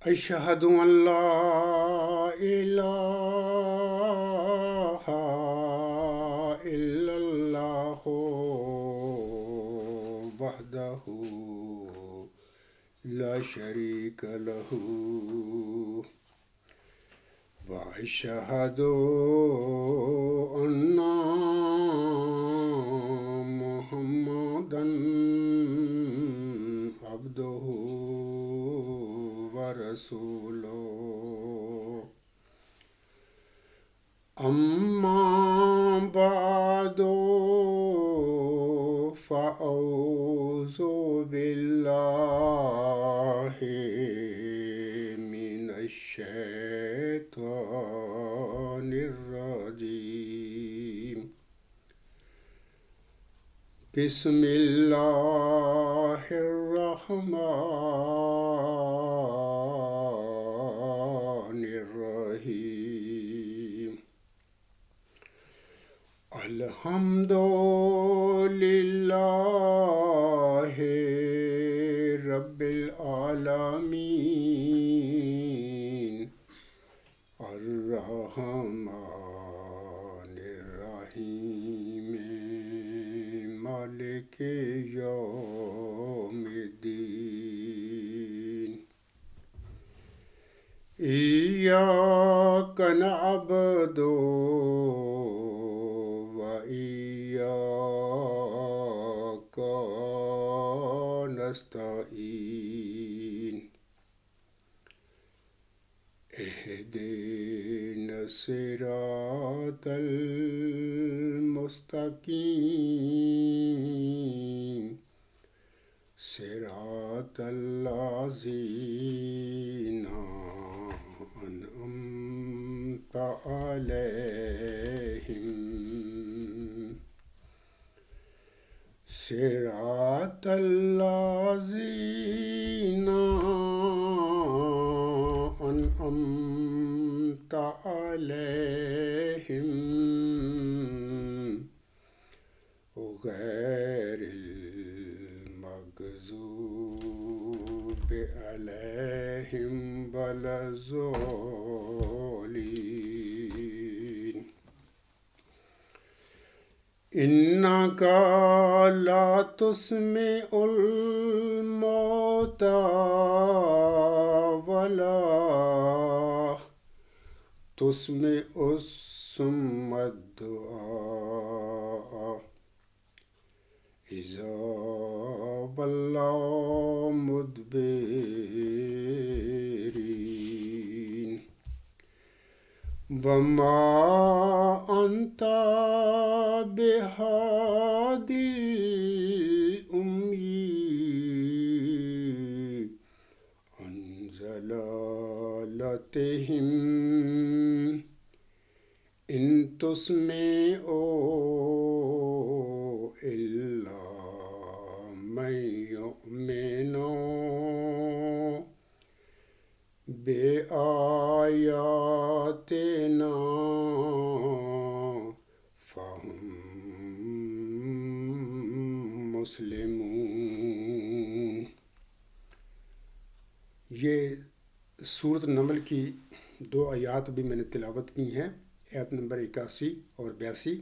أشهد أن لا إله إلا الله وحده لا شريك له وأشهد أن محمدا عبده ورسوله أما بعد فأعوذ بالله من الشيطان الرجيم بسم الله الرحمن الرحيم الحمد لله رب العالمين الرحمن الرحيم مالك يوم الدين إياك نعبد وإياك نستعين اهدنا الصراط المستقيم صراط الذين أنعمت عليهم صراط الذين أنعمت عليهم غير المغضوب عليهم ولا الضالين إنك لا تسمع الموتى ولا تسمع الصم الدعاء إذا ولوا مدبرين وما أنت بهادي الأمي عن ضلالتهم إن تسمع إلا من يؤمن بآياتنا فهم مسلمون۔ یہ سورۃ نمل کی 2 آیات بھی میں نے تلاوت کی ہیں، آیت نمبر 81 اور 82۔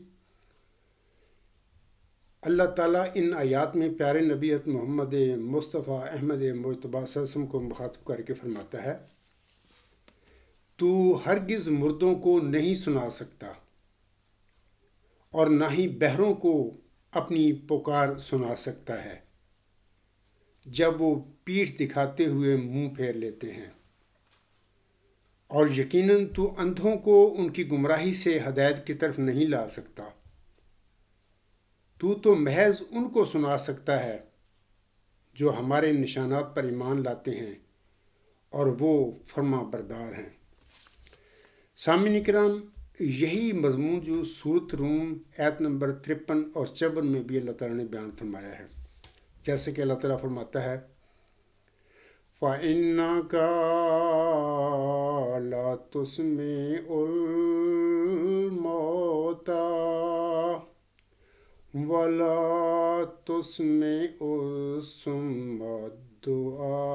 اللہ تعالیٰ ان آیات میں پیارے نبی محمد مصطفیٰ احمد مجتبیٰ صلی اللہ علیہ وسلم کو مخاطب کر کے فرماتا ہے، تو ہرگز مردوں کو نہیں سنا سکتا اور نہ ہی بہروں کو اپنی پکار سنا سکتا ہے جب وہ پیٹھ دکھاتے ہوئے منہ پھیر لیتے ہیں، اور یقیناً تو اندھوں کو ان کی گمراہی سے ہدایت کی طرف نہیں لا سکتا، تو محض ان کو سنا سکتا ہے جو ہمارے نشانات پر ایمان لاتے ہیں اور وہ فرما بردار ہیں۔ سامعین کرام، یہی مضمون جو سورۃ روم آیت نمبر 53 اور 54 میں بھی اللہ تعالیٰ نے بیان فرمایا ہے، جیسے کہ اللہ تعالیٰ فرماتا ہے فَإِنَّكَ لَا تُسْمِعُ الْمَوْتَى وَلَا تُسْمِعُ الصُّمَّ الدُّعَاءَ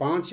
5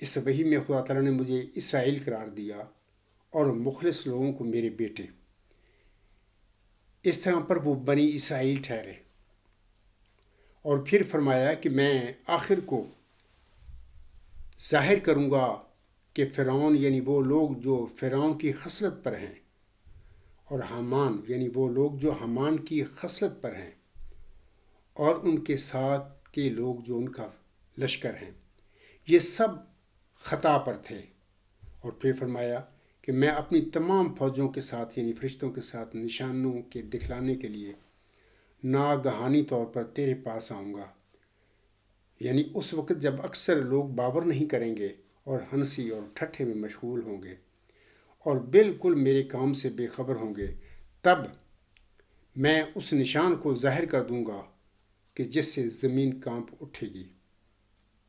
اس وحی میں خدا تعالیٰ نے مجھے اسرائیل قرار دیا اور مخلص لوگوں کو میرے بیٹے، اس طرح پر وہ بنی اسرائیل ٹھہرے۔ اور پھر فرمایا کہ میں آخر کو ظاہر کروں گا کہ فرعون یعنی وہ لوگ جو فرعون کی خصلت پر ہیں، اور حامان یعنی وہ لوگ جو حامان کی خصلت پر ہیں، اور ان کے ساتھ کے لوگ جو ان کا لشکر ہیں، یہ سب خطا پر تھے۔ اور پھر فرمایا کہ میں اپنی تمام فوجوں کے ساتھ یعنی فرشتوں کے ساتھ نشانوں کے دکھلانے کے لیے ناگہانی طور پر تیرے پاس آؤں گا، یعنی اس وقت جب اکثر لوگ باور نہیں کریں گے اور ہنسی اور ٹھٹھے میں مشغول ہوں گے اور بالکل میرے کام سے بے خبر ہوں گے، تب میں اس نشان کو ظاہر کر دوں گا کہ جس سے زمین کانپ اٹھے گی۔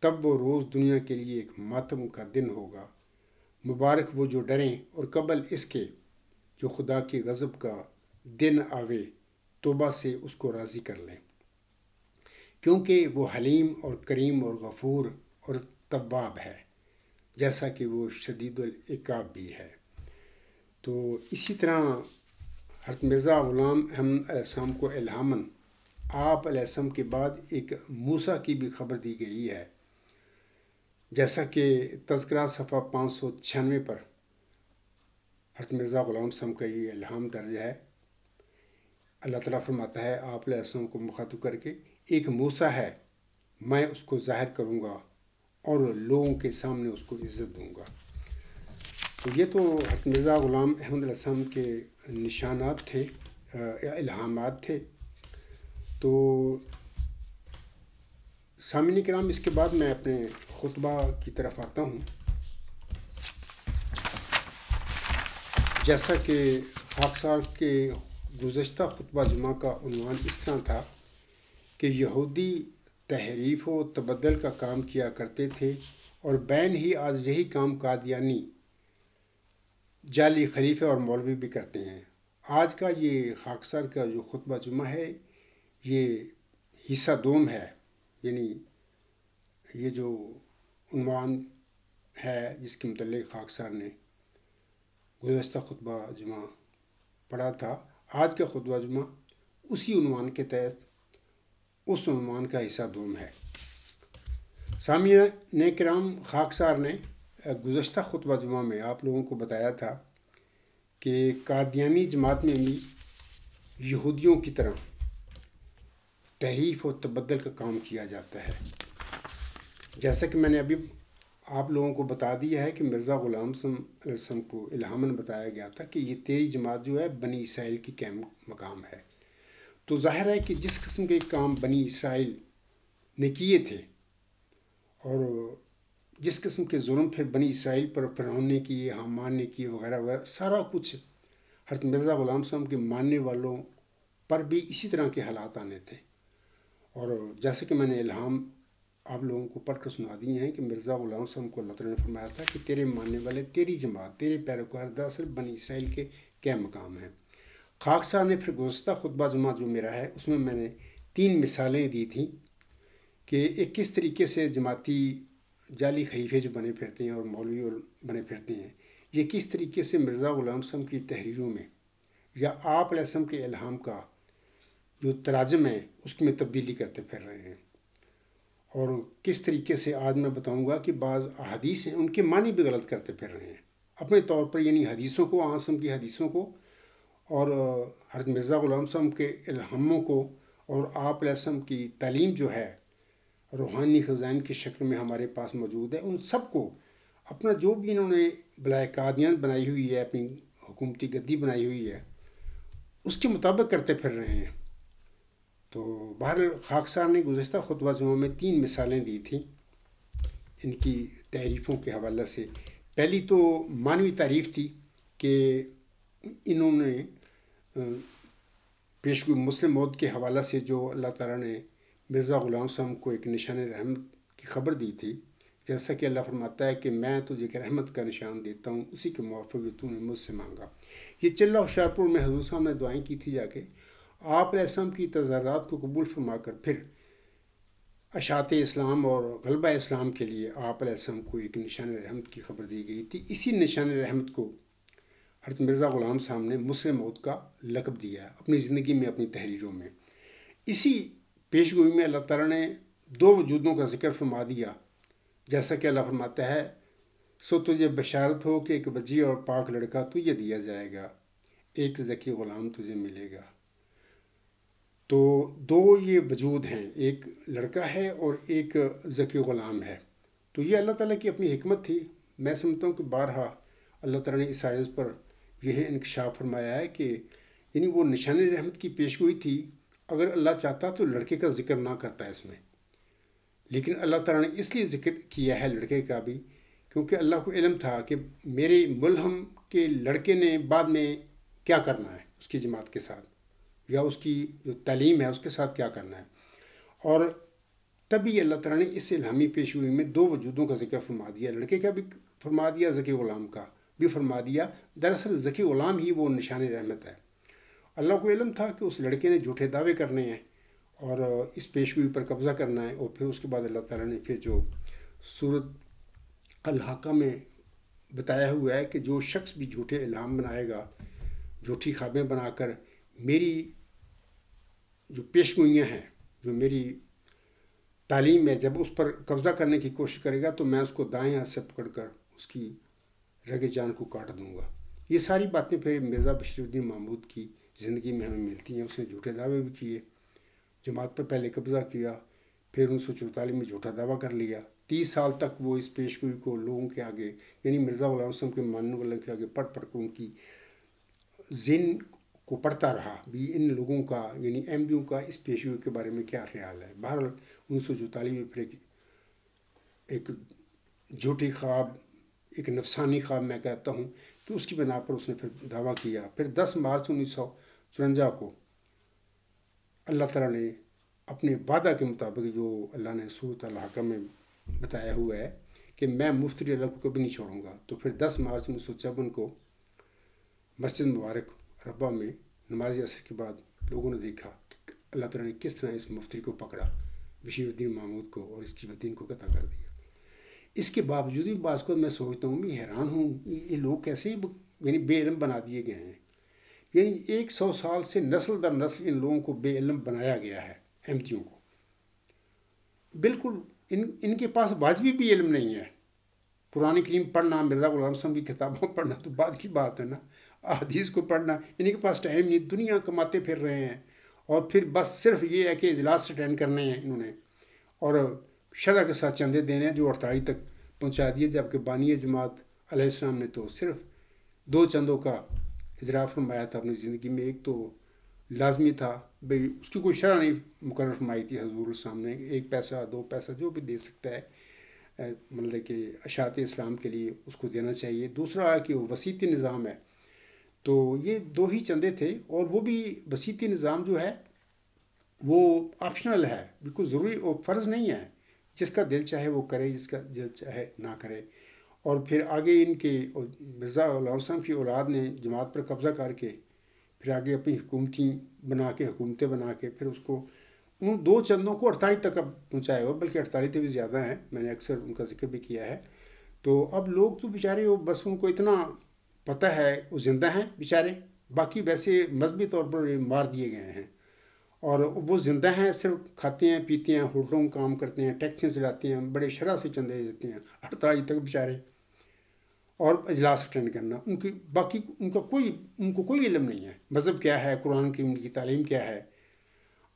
تب وہ روز دنیا کے لیے ایک ماتم کا دن ہوگا۔ مبارک وہ جو ڈریں اور قبل اس کے جو خدا کی غضب کا دن آوے توبہ سے اس کو راضی کر لیں، کیونکہ وہ حلیم اور کریم اور غفور اور تواب ہے، جیسا کہ وہ شدید العقاب بھی ہے۔ تو اسی طرح حضرت مرزا غلام احمد علیہ السلام کو الہاماً آپ علیہ السلام کے بعد ایک موسیٰ کی بھی خبر دی گئی ہے، جیسا کہ تذکرہ صفحہ 596 پر حضرت مرزا غلام صاحب کا یہ الہام درج ہے۔ اللہ تعالیٰ فرماتا ہے آپ علیہ السلام کو مخاطب کر کے، ایک موسیٰ ہے، میں اس کو ظاہر کروں گا اور لوگوں کے سامنے اس کو عزت دوں گا۔ تو یہ تو حضرت مرزا غلام احمد علیہ السلام کے نشانات تھے یا الہامات تھے۔ تو سامعین کرام، اس کے بعد میں اپنے خطبہ کی طرف آتا ہوں۔ جیسا کہ خاکسار کے گزشتہ خطبہ جمعہ کا عنوان اس طرح تھا کہ یہودی تحریف و تبدل کا کام کیا کرتے تھے، اور بین ہی آج یہی کام قادیانی جعلی خلیفے اور مولوی بھی کرتے ہیں۔ آج کا یہ خاکسار کا جو خطبہ جمعہ ہے، یہ حصہ دوم ہے، یعنی یہ جو عنوان ہے جس کے متعلق خاکسار نے گزشتہ خطبہ جمعہ پڑھا تھا، آج کا خطبہ جمعہ اسی عنوان کے تحت اس عنوان کا حصہ دوم ہے۔ سامعین کرام، خاکسار نے گزشتہ خطبہ جمعہ میں آپ لوگوں کو بتایا تھا کہ قادیانی جماعت میں بھی یہودیوں کی طرح تحریف و تبدل کا کام کیا جاتا ہے۔ جیسا کہ میں نے ابھی آپ لوگوں کو بتا دیا ہے کہ مرزا غلام علیہ السلام کو الہاماً بتایا گیا تھا کہ یہ تیری جماعت جو ہے بنی اسرائیل کی قائم مقام ہے۔ تو ظاہر ہے کہ جس قسم کے کام بنی اسرائیل نے کیے تھے اور جس قسم کے ظلم پھر بنی اسرائیل پر فرعون نے کیے، حامان نے کیے وغیرہ وغیرہ، سارا کچھ حضرت مرزا غلام صاحب کے ماننے والوں پر بھی اسی طرح کے حالات آنے تھے۔ اور جیسے کہ میں نے الہام آپ لوگوں کو پڑھ کر سنا دیے ہیں کہ مرزا غلام صاحب کو اللہ تعالیٰ نے فرمایا تھا کہ تیرے ماننے والے، تیری جماعت، تیرے پیروکار دراصل بنی اسرائیل کے قائم مقام ہیں۔ خاکسار نے پھر گزشتہ خطبہ جمعہ جو میرا ہے اس میں نے 3 مثالیں دی تھیں کہ ایک کس طریقے سے جماعتی جعلی خلیفے جو بنے پھرتے ہیں اور مولوی بنے پھرتے ہیں، یہ کس طریقے سے مرزا غلام صاحب کی تحریروں میں یا آپ علیہ السلام کے الہام کا جو تراجم ہے اس میں تبدیلی کرتے پھر رہے ہیں۔ اور کس طریقے سے آج میں بتاؤں گا کہ بعض احادیث ہیں ان کے معنی بھی غلط کرتے پھر رہے ہیں اپنے طور پر، یعنی حدیثوں کو، آسم کی حدیثوں کو اور حضرت مرزا غلام صاحب کے الہاموں کو اور آپ علیہ السلام کی تعلیم جو ہے روحانی خزائن کی شکل میں ہمارے پاس موجود ہے، ان سب کو اپنا جو بھی انہوں نے بلائے قادیان بنائی ہوئی ہے، اپنی حکومتی گدی بنائی ہوئی ہے، اس کے مطابق کرتے پھر رہے ہیں۔ تو بہرحال خاکسار نے گزشتہ خطبہ جمعہ میں 3 مثالیں دی تھیں ان کی تعریفوں کے حوالے سے۔ پہلی تو معنوی تعریف تھی کہ انہوں نے پیشگو مسلم موت کے حوالے سے جو اللہ تعالیٰ نے مرزا غلام صاحب کو ایک نشان رحمت کی خبر دی تھی، جیسا کہ اللہ فرماتا ہے کہ میں تجھے ایک رحمت کا نشان دیتا ہوں، اسی کے موافق جو تو نے مجھ سے مانگا۔ یہ چلہ ہوشیارپور میں حضور صاحب نے دعائیں کی تھی جا کے، آپ علیہ السلام کی تضرعات کو قبول فرما کر پھر اشاعت اسلام اور غلبہ اسلام کے لیے آپ علیہ السلام کو ایک نشان رحمت کی خبر دی گئی تھی. اسی نشان رحمت کو حضرت مرزا غلام صاحب نے مسلم موت کا لقب دیا ہے اپنی زندگی میں، اپنی تحریروں میں. اسی پیش گوئی میں اللہ تعالیٰ نے دو وجودوں کا ذکر فرما دیا، جیسا کہ اللہ فرماتا ہے سو تجھے بشارت ہو کہ ایک وجیح اور پاک لڑکا تجھے دیا جائے گا، ایک ذکی غلام تجھے ملے گا. تو دو یہ وجود ہیں، ایک لڑکا ہے اور ایک ذکی غلام ہے. تو یہ اللہ تعالیٰ کی اپنی حکمت تھی. میں سمجھتا ہوں کہ بارہا اللہ تعالیٰ نے اس آیت پر یہ انکشاف فرمایا ہے کہ یعنی وہ نشان رحمت کی پیش گوئی تھی. اگر اللہ چاہتا تو لڑکے کا ذکر نہ کرتا اس میں، لیکن اللہ تعالیٰ نے اس لیے ذکر کیا ہے لڑکے کا بھی کیونکہ اللہ کو علم تھا کہ میرے ملہم کے لڑکے نے بعد میں کیا کرنا ہے اس کی جماعت کے ساتھ، یا اس کی جو تعلیم ہے اس کے ساتھ کیا کرنا ہے. اور تبھی اللہ تعالیٰ نے اس الہامی پیش گوئی میں دو وجودوں کا ذکر فرما دیا، لڑکے کا بھی فرما دیا، ذکی غلام کا بھی فرما دیا. دراصل ذکی غلام ہی وہ نشان رحمت ہے. اللہ کو علم تھا کہ اس لڑکے نے جھوٹے دعوے کرنے ہیں اور اس پیش گوئی پر قبضہ کرنا ہے. اور پھر اس کے بعد اللہ تعالیٰ نے پھر جو سورۃ الحاقہ میں بتایا ہوا ہے کہ جو شخص بھی جھوٹے الہام بنائے گا، جھوٹی خوابیں بنا کر میری جو پیش گوئیاں ہیں، جو میری تعلیم ہے، جب اس پر قبضہ کرنے کی کوشش کرے گا تو میں اس کو دائیں ہاتھ سے پکڑ کر اس کی رگ جان کو کاٹ دوں گا. یہ ساری باتیں پھر مرزا بشیر الدین محمود کی زندگی میں ہمیں ملتی ہیں. اس نے جھوٹے دعوے بھی کیے، جماعت پر پہلے قبضہ کیا، پھر 1944 میں جھوٹا دعویٰ کر لیا. 30 سال تک وہ اس پیش گوئی کو لوگوں کے آگے یعنی مرزا غلام صاحب کے ماننے والوں کے آگے پڑھ کر ان کی ذہن کو پڑھتا رہا بھی ان لوگوں کا یعنی احمدیوں کا اس پیش گوئی کے بارے میں کیا خیال ہے. بہرحال 1944 میں پھر ایک جھوٹی خواب، ایک نفسانی خواب میں کہتا ہوں کہ اس کی بنا پر اس نے پھر دعویٰ کیا. پھر 10 مارچ 1954 کو اللہ تعالیٰ نے اپنے وعدہ کے مطابق جو اللہ نے سورۃ الحاقہ میں بتایا ہوا ہے کہ میں مفتری اللہ کو کبھی نہیں چھوڑوں گا، تو پھر 10 مارچ 1954 کو مسجد مبارک ربا میں نماز عصر کے بعد لوگوں نے دیکھا کہ اللہ تعالیٰ نے کس طرح اس مفتری کو پکڑا، بشیر الدین محمود کو، اور اس کی دین کو قطع کر دیا. اس کے باوجود بھی بعض کو میں سوچتا ہوں، میں حیران ہوں یہ لوگ کیسے یعنی بے علم بنا دیے گئے ہیں. یعنی 100 سال سے نسل در نسل ان لوگوں کو بے علم بنایا گیا ہے، احمدیوں کو. بالکل ان کے پاس واجبی بھی علم نہیں ہے. قرآن کریم پڑھنا، مرزا غلام صاحب کی کتابوں پڑھنا تو بعد کی بات ہے نا، احادیث کو پڑھنا ان کے پاس ٹائم نہیں. دنیا کماتے پھر رہے ہیں اور پھر بس صرف یہ ہے کہ اجلاس اٹینڈ کرنے ہیں انہوں نے اور شرع کے ساتھ چندے دینے ہیں جو 48 تک پہنچا دیے. جبکہ بانی جماعت علیہ السلام نے تو صرف 2 چندوں کا اجرا فرمایا تھا اپنی زندگی میں. ایک تو لازمی تھا بھئی اس کی کوئی شرح نہیں مقرر فرمائی تھی حضور السلام نے، 1 پیسہ 2 پیسہ جو بھی دے سکتا ہے مطلب کہ اشاعت اسلام کے لیے اس کو دینا چاہیے. دوسرا ہے کہ وہ وسیطی نظام ہے، تو یہ 2 ہی چندے تھے. اور وہ بھی وسیطی نظام جو ہے وہ آپشنل ہے، بالکل ضروری اور فرض نہیں ہے. جس کا دل چاہے وہ کرے، جس کا دل چاہے نہ کرے. اور پھر آگے ان کے مرزا غلام صاحب کی اولاد نے جماعت پر قبضہ کر کے پھر آگے اپنی حکومتیں بنا کے پھر اس کو ان 2 چندوں کو 48 تک اب پہنچایا ہوا، بلکہ 48 سے بھی زیادہ ہیں. میں نے اکثر ان کا ذکر بھی کیا ہے. تو اب لوگ تو بیچارے وہ بس ان کو اتنا پتہ ہے وہ زندہ ہیں بیچارے، باقی ویسے مذہبی طور پر مار دیے گئے ہیں. اور وہ زندہ ہیں، صرف کھاتے ہیں پیتے ہیں، ہوٹلوں میں کام کرتے ہیں، ٹیکسیاں چلاتے ہیں، بڑے شرح سے چندے دیتے ہیں 48 تک بیچارے. اور اجلاس اٹینڈ کرنا ان کی باقی ان کو کوئی علم نہیں ہے مذہب کیا ہے، قرآن کی ان کی تعلیم کیا ہے.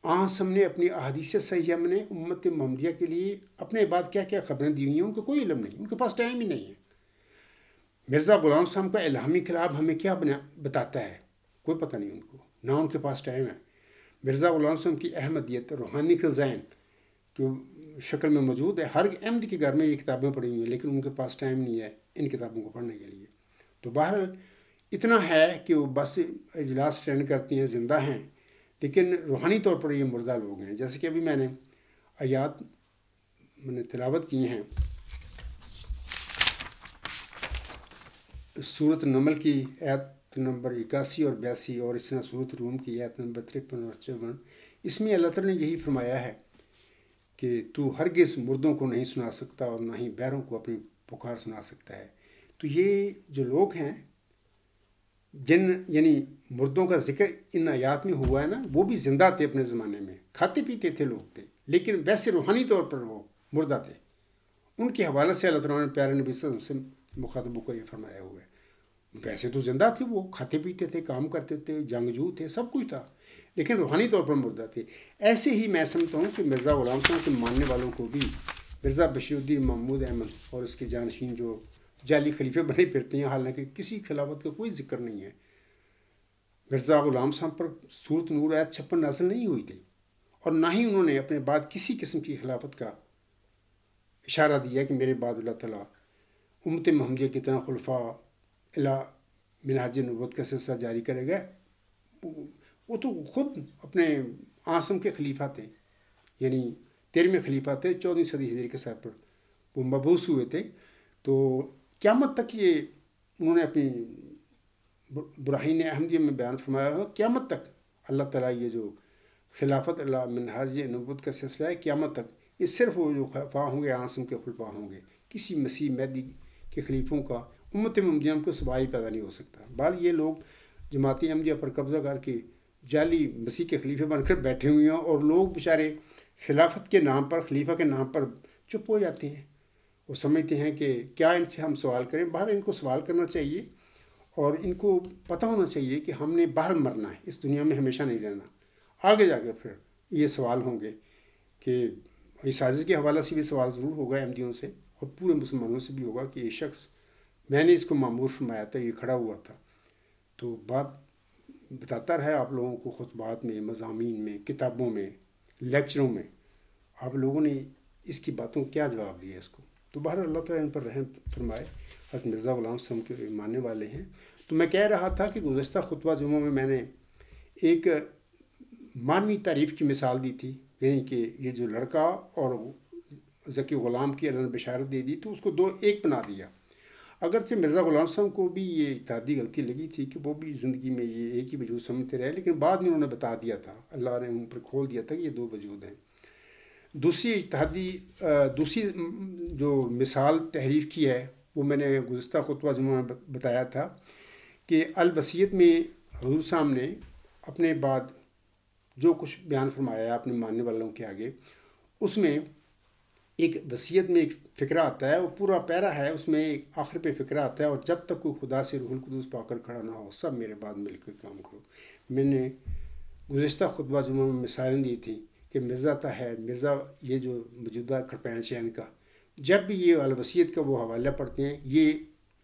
ہم نے اپنی احادیث صحیحہ میں نے امت محمدیہ کے لیے اپنے بعد کیا کیا خبریں دی ہوئی ہیں، ان کو کوئی علم نہیں، ان کے پاس ٹائم ہی نہیں ہے. مرزا غلام صاحب کا الہامی خلاب ہمیں کیا بتاتا ہے، کوئی پتہ نہیں ان کو، نہ ان کے پاس ٹائم ہے. مرزا غلام صاحب کی احمدیت روحانی خزائن کی شکل میں موجود ہے. ہر احمد کے گھر میں یہ کتابیں پڑھی ہوئی ہیں، لیکن ان کے پاس ٹائم نہیں ہے ان کتابوں کو پڑھنے کے لیے. تو بہرحال اتنا ہے کہ وہ بس اجلاس اٹینڈ کرتی ہیں، زندہ ہیں، لیکن روحانی طور پر یہ مردہ لوگ ہیں. جیسے کہ ابھی میں نے آیات تلاوت کی ہیں سورۃ نمل کی آیت نمبر 81 اور 82 اور اس طرح سورۃ روم کی آیت نمبر 53 اور 54. اس میں اللہ تعالیٰ نے یہی فرمایا ہے کہ تو ہرگز مردوں کو نہیں سنا سکتا اور نہ ہی بہروں کو اپنی پکار سنا سکتا ہے۔ تو یہ جو لوگ ہیں جن یعنی مردوں کا ذکر ان آیات میں ہوا ہے نا، وہ بھی زندہ تھے اپنے زمانے میں، کھاتے پیتے تھے لوگ تھے، لیکن ویسے روحانی طور پر وہ مردہ تھے۔ ان کے حوالے سے اللہ تعالیٰ نے پیارے نبی صلی اللہ علیہ وسلم سے مخاطب ہو کر یہ فرمایا ہوا ہے۔ ویسے تو زندہ تھے، وہ کھاتے پیتے تھے، کام کرتے تھے، جنگجو تھے، سب کچھ تھا، لیکن روحانی طور پر مردہ تھے۔ ایسے ہی میں سمجھتا ہوں کہ مرزا غلام صاحب کے ماننے والوں کو بھی مرزا بشیر الدین محمود احمد اور اس کے جانشین جو جعلی خلیفے بنے پھرتے ہیں، حالانکہ کسی خلافت کا کوئی ذکر نہیں ہے، مرزا غلام صاحب پر سورۃ نور آیت 56 نازل نہیں ہوئی تھی، اور نہ ہی انہوں نے اپنے بعد کسی قسم کی خلافت کا اشارہ دیا کہ میرے بعد اللہ تعالیٰ امت محمدیہ کی طرح خلفاء الی منہاج نبوت کا سلسلہ جاری کرے گا۔ وہ تو خود اپنے عاصم کے خلیفہ تھے، یعنی 13ویں خلیفہ تھے، 14ویں صدی ہجری کے سر پر وہ مبعوث ہوئے تھے۔ تو قیامت تک یہ انہوں نے اپنی براہین احمدیہ میں بیان فرمایا ہو، قیامت تک اللہ تعالیٰ یہ جو خلافت اللہ منہاج نبوت کا سلسلہ ہے، قیامت تک یہ صرف وہ جو خلفاء ہوں گے عاصم کے خلفاء ہوں گے، کسی مسیح مہدی کے خلیفوں کا امت محمدیہ کو سوال پیدا نہیں ہو سکتا۔ بال یہ لوگ جماعت احمدیہ پر قبضہ کر کے جعلی مسیح کے خلیفے بن کر بیٹھے ہوئے ہیں، اور لوگ بیچارے خلافت کے نام پر، خلیفہ کے نام پر چپ ہو جاتے ہیں۔ وہ سمجھتے ہیں کہ کیا ان سے ہم سوال کریں۔ باہر ان کو سوال کرنا چاہیے، اور ان کو پتہ ہونا چاہیے کہ ہم نے باہر مرنا ہے، اس دنیا میں ہمیشہ نہیں رہنا۔ آگے جا کے پھر یہ سوال ہوں گے کہ اس سازش کے حوالے سے بھی سوال ضرور ہوگا احمدیوں سے، اور پورے مسلمانوں سے بھی ہوگا کہ یہ شخص، میں نے اس کو معمور فرمایا تھا، یہ کھڑا ہوا تھا۔ تو بات بتاتا رہا آپ لوگوں کو، خطبات میں، مضامین میں، کتابوں میں، لیکچروں میں، آپ لوگوں نے اس کی باتوں کو کیا جواب دیا اس کو؟ تو بہر اللہ تعالیٰ ان پر رحم فرمائے۔ حضرت مرزا غلام صاحب کے ماننے والے ہیں۔ تو میں کہہ رہا تھا کہ گزشتہ خطبہ جمعہ میں نے ایک معنوی تعریف کی مثال دی تھی، یعنی کہ یہ جو لڑکا اور ذکی غلام کی اللہ نے بشارت دے دی، تو اس کو دو ایک بنا دیا۔ اگرچہ مرزا غلام صاحب کو بھی یہ اتحادی غلطی لگی تھی کہ وہ بھی زندگی میں یہ ایک ہی وجود سمجھتے رہے، لیکن بعد میں انہوں نے بتا دیا تھا، اللہ نے ان پر کھول دیا تھا کہ یہ دو وجود ہیں۔ دوسری جو مثال تحریف کی ہے وہ میں نے گزشتہ خطبہ جمعہ میں بتایا تھا کہ الوصیت میں حضور صاحب نے اپنے بعد جو کچھ بیان فرمایا ہے اپنے ماننے والوں کے آگے، اس میں ایک وصیت میں ایک فقرہ آتا ہے، وہ پورا پیرا ہے، اس میں ایک آخر پہ فقرہ آتا ہے، اور جب تک کوئی خدا سے روح القدس پا کر کھڑا نہ ہو، سب میرے بعد مل کر کام کرو۔ میں نے گزشتہ خطبہ جمعہ میں مثالیں دی تھیں کہ مرزا مرزا یہ جو موجودہ کھڑپین شہن کا، جب بھی یہ الوصیت کا وہ حوالہ پڑھتے ہیں یہ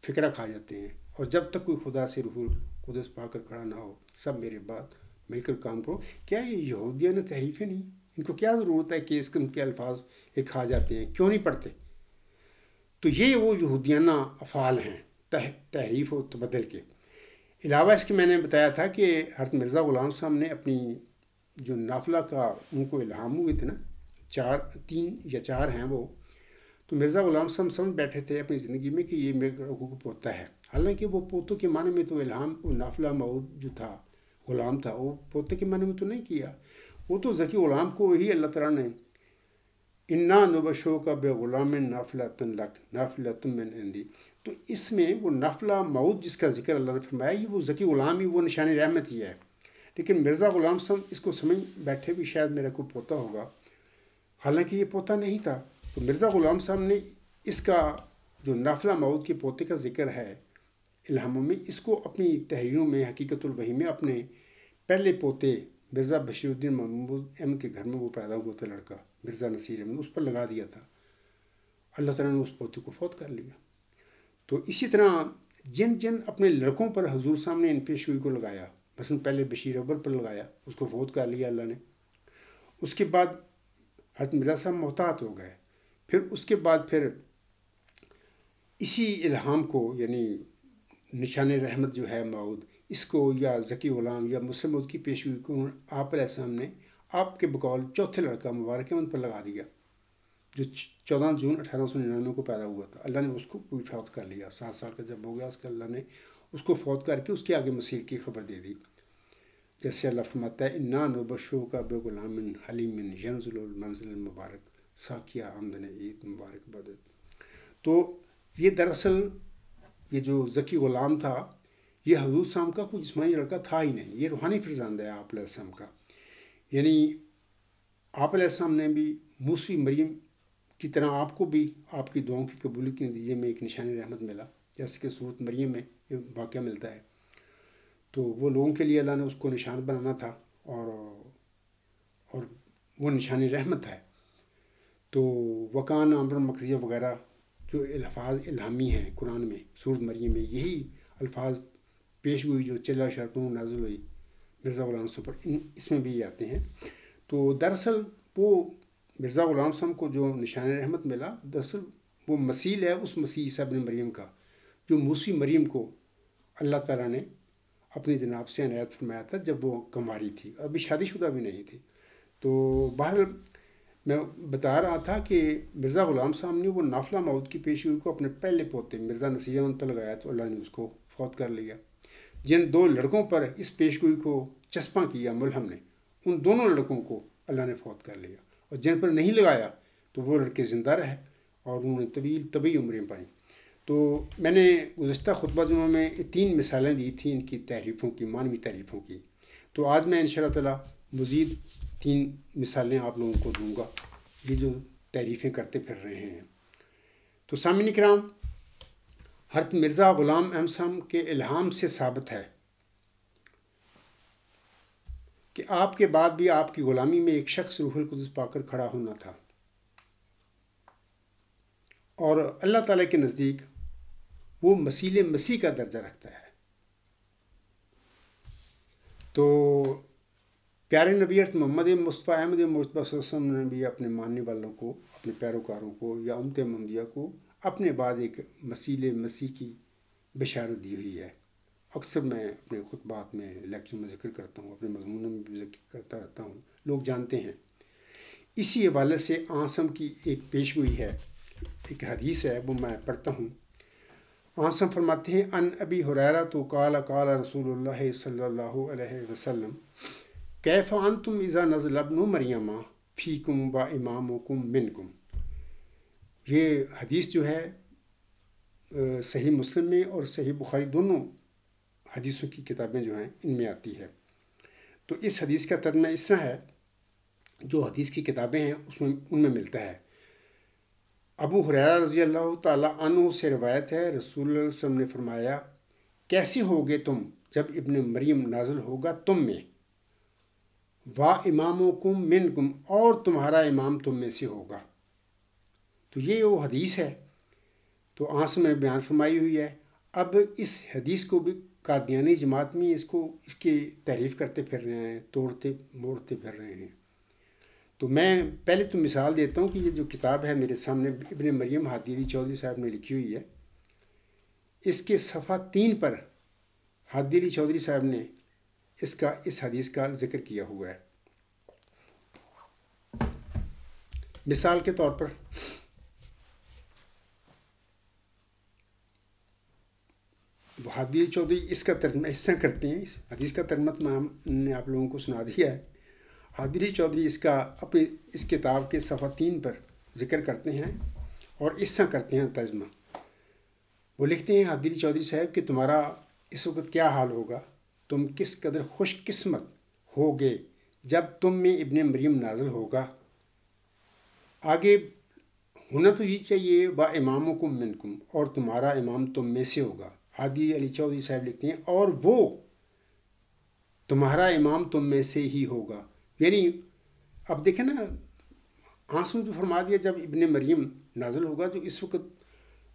فقرہ کھا جاتے ہیں، اور جب تک کوئی خدا سے روح القدس پا کر کھڑا نہ ہو، سب میرے بعد مل کر کام کرو۔ کیا یہ یہودیہ نے تحریفیں نہیں؟ ان کو کیا ضرورت ہے کہ اس قسم کے الفاظ یہ کھا جاتے ہیں، کیوں نہیں پڑھتے؟ تو یہ وہ یہودیانہ افعال ہیں تحریف و تبدل کے۔ علاوہ اس کے میں نے بتایا تھا کہ حضرت مرزا غلام صاحب نے اپنی جو نافلہ کا ان کو الہام ہوئے تھے نا، 3 یا 4 ہیں وہ، تو مرزا غلام صاحب سمجھ بیٹھے تھے اپنی زندگی میں کہ یہ میرے کو پوتا ہے، حالانکہ وہ پوتوں کے معنی میں تو الہام، وہ نافلہ موعود جو تھا، غلام تھا، وہ پوتے کے معنی میں تو نہیں کیا، وہ تو ذکی غلام کو ہی اللہ تعالیٰ نے انا نبشوک بغلام نافلۃ لک نافلۃ من عندی، تو اس میں وہ نافلہ موعود جس کا ذکر اللہ نے فرمایا، یہ وہ ذکی غلام ہی وہ نشان رحمت ہی ہے۔ لیکن مرزا غلام صاحب اس کو سمجھ بیٹھے بھی شاید میرا کوئی پوتا ہوگا، حالانکہ یہ پوتا نہیں تھا۔ تو مرزا غلام صاحب نے اس کا جو نافلہ موعود کے پوتے کا ذکر ہے الہاموں میں، اس کو اپنی تحریروں میں حقیقت الوحی میں اپنے پہلے پوتے مرزا بشیر الدین محمود احمد کے گھر میں وہ پیدا ہوا تھا لڑکا مرزا نصیر احمد، اس پر لگا دیا تھا۔ اللہ تعالیٰ نے اس پوتے کو فوت کر لیا۔ تو اسی طرح جن اپنے لڑکوں پر حضور صاحب نے ان پیشگوئی کو لگایا، مثلا پہلے بشیر اول پر لگایا، اس کو فوت کر لیا اللہ نے، اس کے بعد حضرت مرزا صاحب محتاط ہو گئے، پھر اس کے بعد پھر اسی الہام کو یعنی نشان رحمت جو ہے موعود، اس کو یا ذکی غلام یا مسلم کی پیشگوئی کو آپ علیہ السلام نے آپ کے بقول چوتھے لڑکا مبارک ان پر لگا دیا، جو 14 جون 1899 کو پیدا ہوا تھا۔ اللہ نے اس کو بھی فوت کر لیا، 7 سال کا جب ہو گیا اس کا، اللہ نے اس کو فوت کر کے اس کے آگے مسیح کی خبر دے دی، جیسے اللہ فرماتا ہے انا نبشوک بغلام حلیم ینزل المنزل المبارک ساکیہ آمدن عید مبارک باد۔ تو یہ دراصل یہ جو ذکی غلام تھا یہ حضور صاحب کا کوئی جسمانی لڑکا تھا ہی نہیں، یہ روحانی فرزند ہے آپ علیہ السلام کا۔ یعنی آپ علیہ السلام نے بھی موسوی مریم کی طرح آپ کو بھی آپ کی دعاؤں کی قبولیت کے نتیجے میں ایک نشان رحمت ملا، جیسے کہ صورت مریم میں یہ واقعہ ملتا ہے۔ تو وہ لوگوں کے لیے اللہ نے اس کو نشان بنانا تھا اور وہ نشان رحمت ہے۔ تو وکان امر مقضیہ وغیرہ جو الفاظ الہامی ہیں قرآن میں سورۃ مریم میں، یہی الفاظ پیش گوئی جو چلا شرپن نازل ہوئی مرزا غلام صاحب پر، اس میں بھی آتے ہیں۔ تو دراصل وہ مرزا غلام صاحب کو جو نشان رحمت ملا، دراصل وہ مثیل ہے اس مسیح عیسیٰ ابن مریم کا جو موسی مریم کو اللہ تعالیٰ نے اپنی جناب سے عنایت فرمایا تھا جب وہ کنواری تھی، ابھی شادی شدہ بھی نہیں تھی۔ تو بہرحال میں بتا رہا تھا کہ مرزا غلام صاحب نے وہ نافلہ موت کی پیشگوئی کو اپنے پہلے پوتے مرزا نصیر احمد پر لگایا تو اللہ نے اس کو فوت کر لیا۔ جن 2 لڑکوں پر اس پیشگوئی کو چسپاں کیا ملہم نے، ان دونوں لڑکوں کو اللہ نے فوت کر لیا، اور جن پر نہیں لگایا تو وہ لڑکے زندہ رہے اور انہوں نے طبی عمریں پائیں۔ تو میں نے گزشتہ خطبہ جمعہ میں 3 مثالیں دی تھیں ان کی تعریفوں کی، معنوی تعریفوں کی۔ تو آج میں انشاءاللہ تعالیٰ مزید 3 مثالیں آپ لوگوں کو دوں گا یہ جو تعریفیں کرتے پھر رہے ہیں۔ تو سامعین کرام، حضرت مرزا غلام احمد صاحب کے الہام سے ثابت ہے کہ آپ کے بعد بھی آپ کی غلامی میں ایک شخص روح القدس پا کر کھڑا ہونا تھا، اور اللہ تعالیٰ کے نزدیک وہ مسیل مسیح کا درجہ رکھتا ہے۔ تو پیارے نبی حضرت محمد مصطفیٰ احمد مجتبیٰ صلی اللہ علیہ وسلم نے بھی اپنے ماننے والوں کو، اپنے پیروکاروں کو یا امت محمدیہ کو اپنے بعد ایک مسیل مسیح کی بشارت دی ہوئی ہے۔ اکثر میں اپنے خطبات میں، لیکچر میں ذکر کرتا ہوں، اپنے مضمونوں میں بھی ذکر کرتا رہتا ہوں، لوگ جانتے ہیں۔ اسی حوالے سے آنسم کی ایک پیشگوئی ہے، ایک حدیث ہے، وہ میں پڑھتا ہوں۔ آنسم فرماتے ہیں ان ابی ہریرہ تو قال قال رسول اللہ صلی اللہ علیہ وسلم کیف انتم اذا نزل ابن مریم فیکم و امامکم منکم۔ یہ حدیث جو ہے صحیح مسلم میں اور صحیح بخاری دونوں حدیثوں کی کتابیں جو ہیں ان میں آتی ہے۔ تو اس حدیث کا ترجمہ اس طرح ہے، جو حدیث کی کتابیں ہیں ان میں ملتا ہے۔ ابو ہریرہ رضی اللہ تعالیٰ عنہ سے روایت ہے، رسول اللہ صلی اللہ علیہ وسلم نے فرمایا کیسے ہوگے تم جب ابن مریم نازل ہوگا تم میں، وا امامکم منکم، اور تمہارا امام تم میں سے ہوگا۔ تو یہ وہ حدیث ہے، تو آنسم میں بیان فرمائی ہوئی ہے۔ اب اس حدیث کو بھی قادیانی جماعت میں اس کی تعریف کرتے پھر رہے ہیں، توڑتے موڑتے پھر رہے ہیں۔ تو میں پہلے تو مثال دیتا ہوں کہ یہ جو کتاب ہے میرے سامنے ابن مریم ہادی علی چودھری صاحب نے لکھی ہوئی ہے، اس کے صفحہ 3 پر ہادی علی چودھری صاحب نے اس حدیث کا ذکر کیا ہوا ہے۔ مثال کے طور پر ہادی علی چودھری اس کا ترجمہ اس طرح کرتے ہیں، اس حدیث کا ترجمہ ہم نے آپ لوگوں کو سنا دیا ہے۔ ہادی علی چودھری اپنی اس کتاب کے صفحہ 3 پر ذکر کرتے ہیں اور اس طرح کرتے ہیں ترجمہ۔ وہ لکھتے ہیں ہادی علی چودھری صاحب کہ تمہارا اس وقت کیا حال ہوگا، تم کس قدر خوش قسمت ہوگے جب تم میں ابن مریم نازل ہوگا۔ آگے ہونا تو یہ چاہیے با امامکم منکم، اور تمہارا امام تم میں سے ہوگا۔ ہادی علی چودھری صاحب لکھتے ہیں اور وہ تمہارا امام تم میں سے ہی ہوگا۔ یعنی اب دیکھیں نا، آنسم تو فرما دیا جب ابن مریم نازل ہوگا، جو اس وقت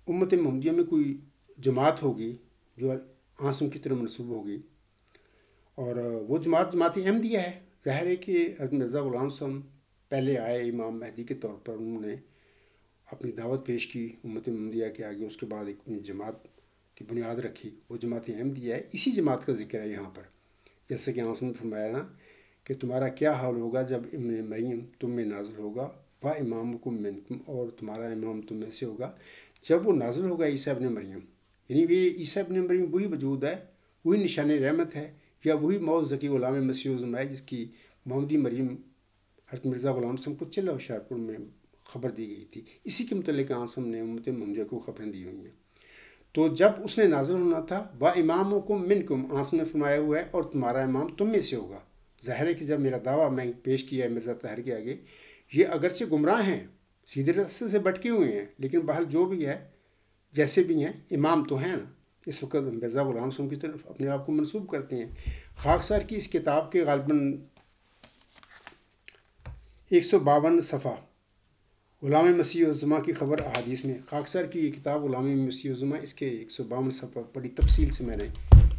امت محمدیہ میں کوئی جماعت ہوگی جو آنسم کی طرح منسوب ہوگی، اور وہ جماعت احمدیہ ہے۔ ظاہر ہے کہ حضرت مرزا غلام صاحب پہلے آئے امام مہدی کے طور پر، انہوں نے اپنی دعوت پیش کی امت محمدیہ کے آگے، اس کے بعد ایک جماعت کی بنیاد رکھی، وہ جماعت احمدیہ ہے۔ اسی جماعت کا ذکر ہے یہاں پر، جیسے کہ آنسم نے فرمایا نا کہ تمہارا کیا حال ہوگا جب ابن مریم تم میں نازل ہوگا، وا امامکم منکم، اور تمہارا امام تم میں سے ہوگا۔ جب وہ نازل ہوگا عیسیٰ ابن مریم، یعنی یہ عیسیٰ ابن مریم وہی وجود ہے، وہی نشان رحمت ہے، یا وہی موعظ ذکی غلام مسیح اعظم ہے جس کی محمدی مریم حضرت مرزا غلام صاحب کو چلہ ہوشیارپور میں خبر دی گئی تھی، اسی کے متعلق آسم نے امت محمدیہ کو خبریں دی ہوئی ہیں۔ تو جب اس نے نازل ہونا تھا با امامکم منکم، آسم نے فرمایا ہوا ہے اور تمہارا امام تم میں سے ہوگا۔ ظاہر ہے کہ جب میرا دعویٰ میں پیش کیا ہے مرزا طاہر کے آگے، یہ اگرچہ گمراہ ہیں، سیدھے راستے سے بھٹکے ہوئے ہیں، لیکن بہرحال جو بھی ہے جیسے بھی ہیں امام تو ہیں نا۔ اس وقت مرزا غلام صاحب کی طرف اپنے آپ کو منسوب کرتے ہیں۔ خاکسار کی اس کتاب کے غالباً 152 صفحہ غلام مسیح الزماں کی خبر احادیث میں، خاکسار کی یہ کتاب غلام مسیح الزماں، اس کے 152 صفحہ بڑی تفصیل سے میں نے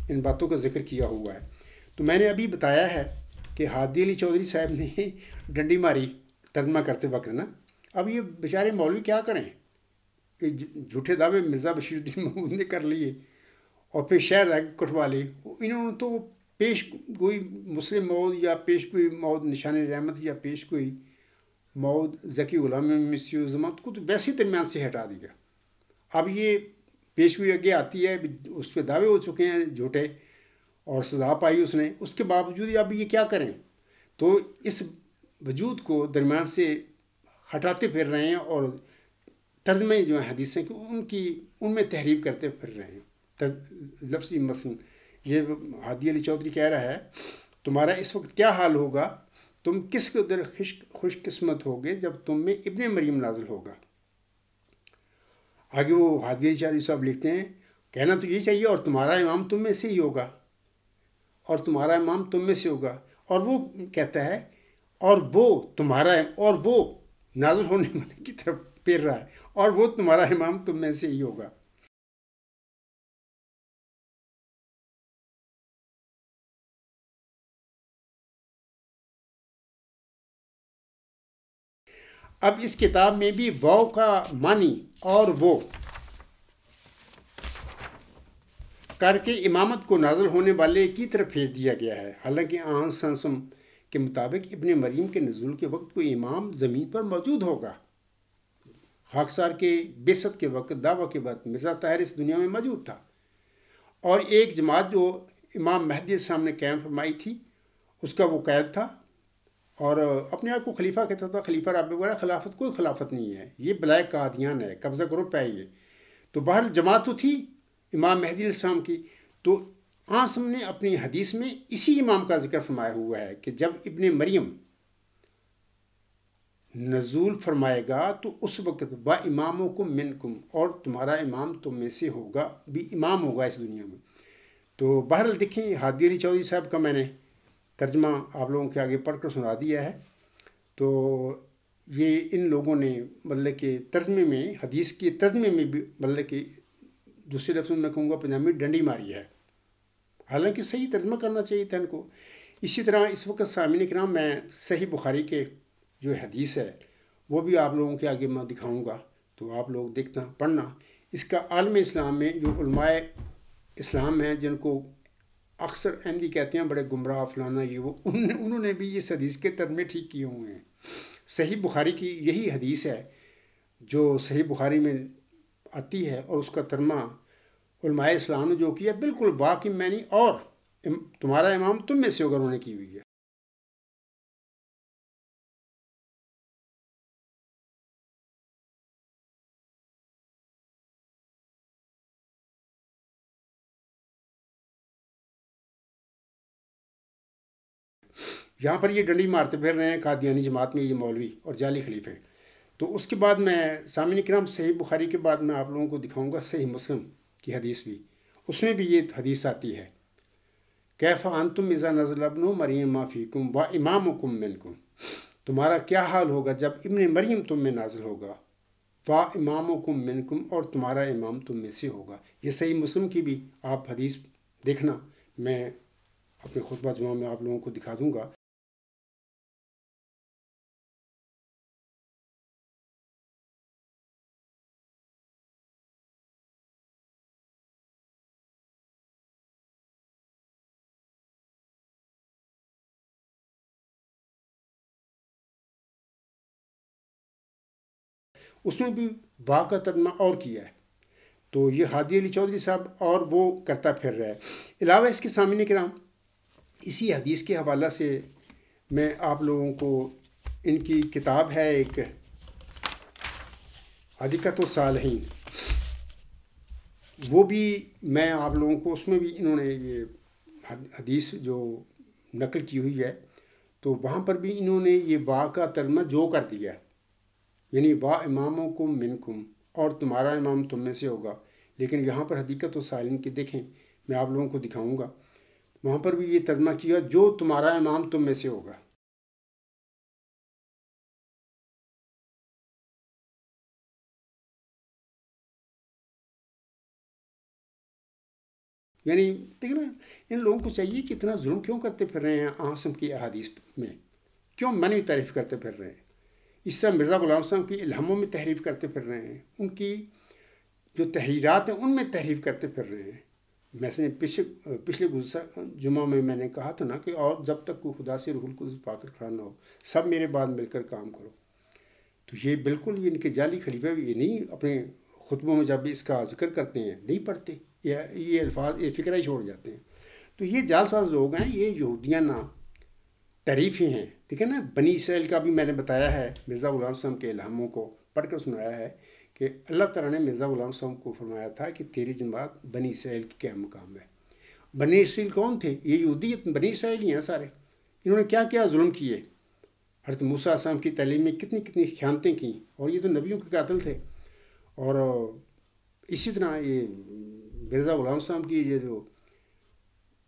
ان باتوں کا ذکر کیا ہوا ہے۔ تو میں نے ابھی بتایا ہے کہ ہادی علی چودھری صاحب نے ڈنڈی ماری ترجمہ کرتے وقت نا۔ اب یہ بیچارے مولوی کیا کریں، جھوٹے دعوے مرزا بشیر الدین محمود نے کر لیے اور پھر شہر رگ کٹوا لی۔ انہوں نے تو پیش گوئی مسلم مود یا پیش گوئی مود نشان رحمت یا پیش گوئی مود ذکی غلام مسیح الزماں کو تو ویسے درمیان سے ہٹا دیا۔ اب یہ پیش گوئی آگے آتی ہے، اس پہ دعوے ہو چکے ہیں جھوٹے اور سزا پائی اس نے، اس کے باوجود اب یہ کیا کریں؟ تو اس وجود کو درمیان سے ہٹاتے پھر رہے ہیں اور ترجمے جو ہیں حدیثیں کہ ان میں تحریف کرتے پھر رہے ہیں لفظی مثلا۔ یہ ہادی علی چودھری کہہ رہا ہے تمہارا اس وقت کیا حال ہوگا، تم کس قدر خوش قسمت ہوگے جب تم میں ابن مریم نازل ہوگا۔ آگے وہ ہادی علی چودھری صاحب لکھتے ہیں کہنا تو یہ چاہیے اور تمہارا امام تم میں سے ہی ہوگا، اور تمہارا امام تم میں سے ہوگا، اور وہ کہتا ہے اور وہ تمہارا اور وہ نازل ہونے والے کی طرف پھر رہا ہے، اور وہ تمہارا امام تم میں سے ہی ہوگا۔ اب اس کتاب میں بھی واو کا معنی اور وہ کر کے امامت کو نازل ہونے والے کی طرف بھیج دیا گیا ہے، حالانکہ آن سنسم کے مطابق ابن مریم کے نزول کے وقت کوئی امام زمین پر موجود ہوگا۔ خاکسار کے بعثت کے وقت دعویٰ کے بعد مرزا طاہر اس دنیا میں موجود تھا، اور ایک جماعت جو امام مہدی کے سامنے قائم فرمائی تھی اس کا وہ قائد تھا، اور اپنے آپ کو خلیفہ کہتا تھا، خلیفہ رابع وغیرہ۔ خلافت کوئی خلافت نہیں ہے، یہ بلائے قادیان ہے، قبضہ گروپ ہے یہ۔ تو باہر جماعت تو تھی امام مہدی علیہ السلام کی، تو آسم نے اپنی حدیث میں اسی امام کا ذکر فرمایا ہوا ہے کہ جب ابن مریم نزول فرمائے گا تو اس وقت با امامکم منکم، اور تمہارا امام تم میں سے ہوگا، بھی امام ہوگا اس دنیا میں۔ تو بہرحال دیکھیں ہادی علی چودھری صاحب کا میں نے ترجمہ آپ لوگوں کے آگے پڑھ کر سنا دیا ہے۔ تو یہ ان لوگوں نے مطلب کہ ترجمے میں، حدیث کے ترجمے میں بھی مطلب کہ دوسرے لفظوں میں کہوں گا پنجابی ڈنڈی ماری ہے، حالانکہ صحیح ترجمہ کرنا چاہیے تھا ان کو۔ اسی طرح اس وقت سامعین کرام میں صحیح بخاری کے جو حدیث ہے وہ بھی آپ لوگوں کے آگے میں دکھاؤں گا، تو آپ لوگ دیکھنا پڑھنا۔ اس کا عالم اسلام میں جو علماء اسلام ہیں جن کو اکثر احمدی کہتے ہیں بڑے گمراہ فلانا یہ وہ، انہوں نے بھی اس حدیث کے ترجمے ٹھیک کیے ہوئے ہیں۔ صحیح بخاری کی یہی حدیث ہے جو صحیح بخاری میں آتی ہے، اور اس کا ترجمہ علماء اسلام نے جو کیا بالکل واقعی میں نہیں، اور تمہارا امام تم میں سے ہوگا انہوں نے کی ہوئی ہے۔ یہاں پر یہ ڈنڈی مارتے پھر رہے ہیں قادیانی جماعت میں یہ مولوی اور جعلی خلیفے۔ تو اس کے بعد میں سامعین کرام صحیح بخاری کے بعد میں آپ لوگوں کو دکھاؤں گا صحیح مسلم کی حدیث بھی، اس میں بھی یہ حدیث آتی ہے کیف انتم اذا نزل ابن مریم فیکم و امامکم منکم، تمہارا کیا حال ہوگا جب ابن مریم تم میں نازل ہوگا، و امامکم منکم، اور تمہارا امام تم میں سے ہوگا۔ یہ صحیح مسلم کی بھی آپ حدیث دیکھنا، میں اپنے خطبہ جمعہ میں آپ لوگوں کو دکھا دوں گا۔ اس میں بھی با کا ترجمہ اور کیا ہے۔ تو یہ ہادی علی چودھری صاحب اور وہ کرتا پھر رہا ہے۔ علاوہ اس کے سامعین کرام اسی حدیث کے حوالہ سے میں آپ لوگوں کو ان کی کتاب ہے ایک حدیقۃ الصالحین، وہ بھی میں آپ لوگوں کو، اس میں بھی انہوں نے یہ حدیث جو نقل کی ہوئی ہے، تو وہاں پر بھی انہوں نے یہ با کا ترجمہ جو کر دیا، یعنی با امامکم منکم، اور تمہارا امام تم میں سے ہوگا. لیکن یہاں پر حدیقۃ الصالحین کی دیکھیں، میں آپ لوگوں کو دکھاؤں گا، وہاں پر بھی یہ ترجمہ کیا جو تمہارا امام تم میں سے ہوگا. یعنی دیکھیں نا، ان لوگوں کو چاہیے کہ اتنا ظلم کیوں کرتے پھر رہے ہیں آسم کی احادیث میں، کیوں منی تعریف کرتے پھر رہے ہیں. اس طرح مرزا غلام صاحب کی الہاموں میں تحریف کرتے پھر رہے ہیں، ان کی جو تحریرات ہیں ان میں تحریف کرتے پھر رہے ہیں. میں سے پچھلے جمعہ میں نے کہا تھا نا کہ اور جب تک کوئی خدا سے روح القدس پا کر کھڑا نہ ہو، سب میرے بعد مل کر کام کرو. تو یہ بالکل ان کے جعلی خلیفہ یہ نہیں اپنے خطبوں میں جب بھی اس کا ذکر کرتے ہیں نہیں پڑھتے، یہ الفاظ یہ فکرہ ہی چھوڑ جاتے ہیں. تو یہ جعل ساز لوگ ہیں، یہ یہودیانہ تعریف ہی ہیں. ٹھیک ہے نا. بنی اسرائیل کا بھی میں نے بتایا ہے، مرزا غلام صاحب کے الہاموں کو پڑھ کر سنایا ہے کہ اللہ تعالیٰ نے مرزا غلام صاحب کو فرمایا تھا کہ تیری جماعت بنی اسرائیل کی کیا مقام ہے. بنی اسرائیل کون تھے؟ یہ یہودی بنی اسرائیل ہی ہیں سارے. انہوں نے کیا کیا ظلم کیے، حضرت موسیٰ علیہ السلام کی تعلیم میں کتنی کتنی خیانتیں کیں، اور یہ تو نبیوں کے قاتل تھے. اور اسی طرح یہ مرزا غلام صاحب کی یہ جو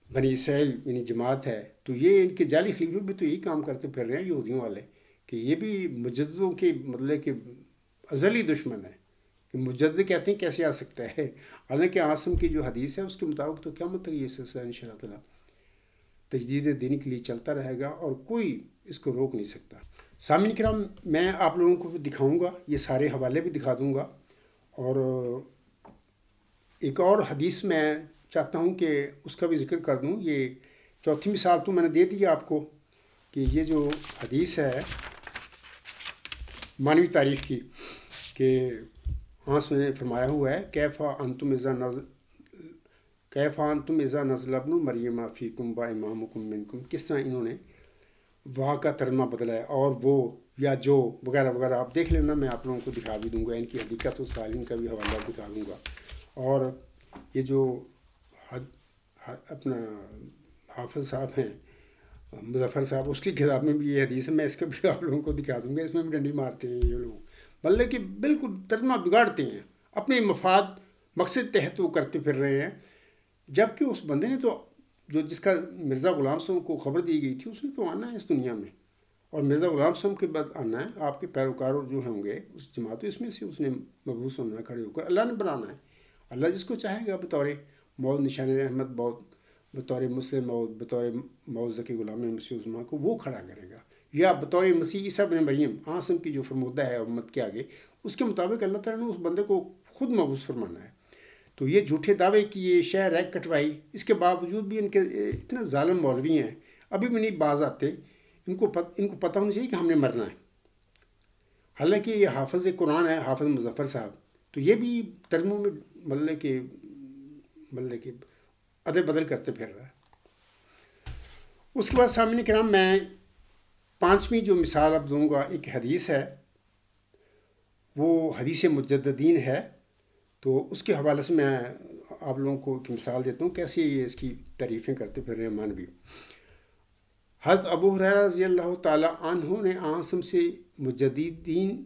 بنی اسرائیل یعنی جماعت ہے، تو یہ ان کے جعلی خلیفے بھی تو یہی کام کرتے پھر رہے ہیں یہودیوں والے، کہ یہ بھی مجددوں کے مطلب کہ ازلی دشمن ہے. کہ مجدد کہتے ہیں کیسے آ سکتا ہے، حالانکہ عاصم کی جو حدیث ہے اس کے مطابق تو قیامت تک یہ سلسلہ انشاء اللہ تعالیٰ تجدید دین کے لیے چلتا رہے گا اور کوئی اس کو روک نہیں سکتا. سامعین کرام، میں آپ لوگوں کو دکھاؤں گا، یہ سارے حوالے بھی دکھا دوں گا. اور ایک اور حدیث میں چاہتا ہوں کہ اس کا بھی ذکر کر دوں. یہ چوتھی مثال تو میں نے دے دی آپ کو کہ یہ جو حدیث ہے مانوی تاریخ کی، کہ ہانس میں فرمایا ہوا ہے کیفا انتم اذا نزل ابن مریم فیکم و امامکم منکم، کس طرح انہوں نے واہ کا ترجمہ بدلا ہے، اور وہ یا جو وغیرہ وغیرہ آپ دیکھ لینا، میں آپ لوگوں کو دکھا بھی دوں گا. ان کی حدیقۃ الصالحین کا بھی حوالہ دکھا دوں گا. اور یہ جو اپنا حافظ صاحب ہیں مظفر صاحب، اس کی کتاب میں بھی یہ حدیث ہے، میں اس کا بھی آپ لوگوں کو دکھا دوں گا. اس میں بھی ڈنڈی مارتے ہیں یہ لوگ، مطلب کہ بالکل ترجمہ بگاڑتے ہیں، اپنے مفاد مقصد تحت وہ کرتے پھر رہے ہیں. جبکہ اس بندے نے تو جو جس کا مرزا غلام صاحب کو خبر دی گئی تھی، اس نے تو آنا ہے اس دنیا میں، اور مرزا غلام صاحب کے بعد آنا ہے. آپ کے پیروکار جو ہوں گے اس جماعت، اس میں سے اس نے مبعوث ہونا ہے، کھڑے ہو کر اللہ نے بنانا ہے. اللہ جس کو چاہے گا بطور موت نشان رحمت، بطور مسلم اور بطور موت کی غلام مسیح عظمیٰ کو وہ کھڑا کرے گا، یا بطور مسیح عیسیٰ بن مریم عاصم کی جو فرمودہ ہے امت کے آگے، اس کے مطابق اللہ تعالیٰ نے اس بندے کو خود مبعوث فرمانا ہے. تو یہ جھوٹے دعوے کیے، شہ ریک کٹوائی، اس کے باوجود بھی ان کے اتنے ظالم مولوی ہیں، ابھی بھی نہیں باز آتے. ان کو پتہ ہونا چاہیے کہ ہم نے مرنا ہے. حالانکہ یہ حافظ قرآن ہے، حافظ مظفر صاحب، تو یہ بھی ترجموں میں مطلب کہ ادل بدل کرتے پھر رہا ہے. اس کے بعد سامعین کرام، میں پانچویں جو مثال اب دوں گا، ایک حدیث ہے، وہ حدیث مجددین ہے. تو اس کے حوالے سے میں آپ لوگوں کو ایک مثال دیتا ہوں کیسے یہ اس کی تعریفیں کرتے پھر رہے ہیں مانوی. حضرت ابو ہریرہ رضی اللہ تعالیٰ عنہ نے عاصم سے مجددین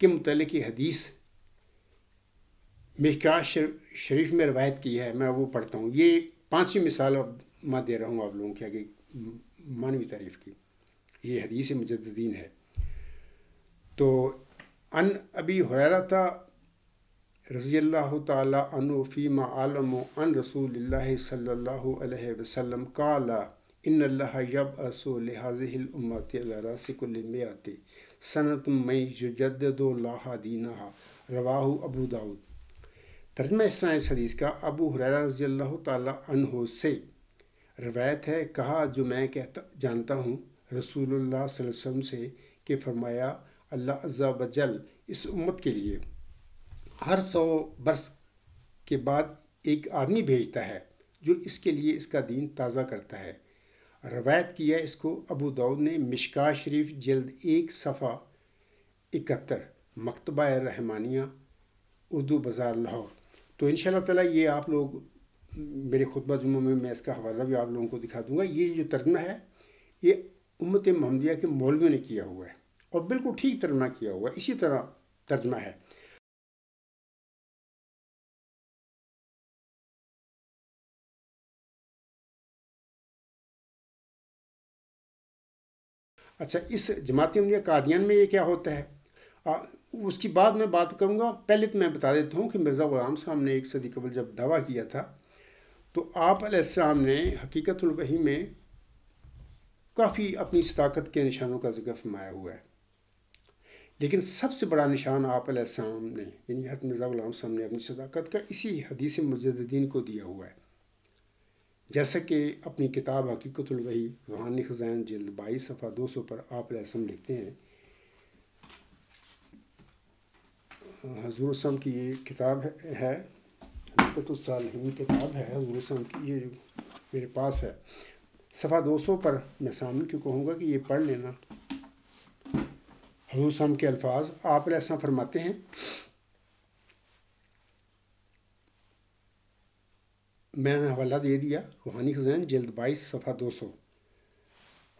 کے متعلق یہ حدیث مشکوٰۃ شریف میں روایت کی ہے. میں وہ پڑھتا ہوں. یہ پانچویں مثال اب میں دے رہا ہوں آپ لوگوں کے آگے مانوی تعریف کی. یہ حدیث مجددین ہے. تو ان ابی ہریرہ رضی اللہ تعالیٰ عنہ فیما عالم عن رسول اللہ صلی اللہ علیہ وسلم قال ان اللہ یبعث لہذہ الامۃ علی رأس کل مئۃ سنۃ من یجدد لہا دینہا، رواہ ابو داؤد. ترجمہ اس طرح اس حدیث کا، ابو ہریرہ رضی اللہ تعالیٰ عنہ سے روایت ہے، کہا جو میں جانتا ہوں رسول اللہ صلی اللہ علیہ وسلم سے، کہ فرمایا اللہ عز و جل اس امت کے لیے ہر 100 برس کے بعد ایک آدمی بھیجتا ہے جو اس کے لیے اس کا دین تازہ کرتا ہے. روایت کیا اس کو ابو داؤد نے مشکوٰۃ شریف جلد 1 صفحہ 71، مکتبہ رحمانیہ اردو بازار لاہور۔ تو انشاءاللہ تعالیٰ یہ آپ لوگ میرے خطبہ جمعہ میں اس کا حوالہ بھی آپ لوگوں کو دکھا دوں گا۔ یہ جو ترجمہ ہے یہ امت محمدیہ کے مولویوں نے کیا ہوا ہے اور بالکل ٹھیک ترجمہ کیا ہوا ہے، اسی طرح ترجمہ ہے۔ اچھا، اس جماعت احمدیہ قادیان میں یہ کیا ہوتا ہے اس کی بعد میں بات کروں گا۔ پہلے تو میں بتا دیتا ہوں کہ مرزا غلام صاحب نے 1 صدی قبل جب دعویٰ کیا تھا تو آپ علیہ السلام نے حقیقت الوحی میں کافی اپنی صداقت کے نشانوں کا ذکر فرمایا ہوا ہے، لیکن سب سے بڑا نشان آپ علیہ السلام نے یعنی حضرت مرزا غلام صاحب نے اپنی صداقت کا اسی حدیث مجددین کو دیا ہوا ہے، جیسا کہ اپنی کتاب حقیقت الوحی روحانی خزائن جلد 22 صفحہ 200 پر آپ علیہ السلام لکھتے ہیں۔ حضور السلام کی یہ کتاب ہے، حقیقت الصالحین کتاب ہے حضور السلام کی، یہ میرے پاس ہے، صفحہ 200 پر میں سامنے کو کہوں گا کہ یہ پڑھ لینا۔ حضور السلام کے الفاظ، آپ علیہ السلام فرماتے ہیں، میں نے حوالہ دے دیا روحانی خزائن جلد 22 صفحہ 200۔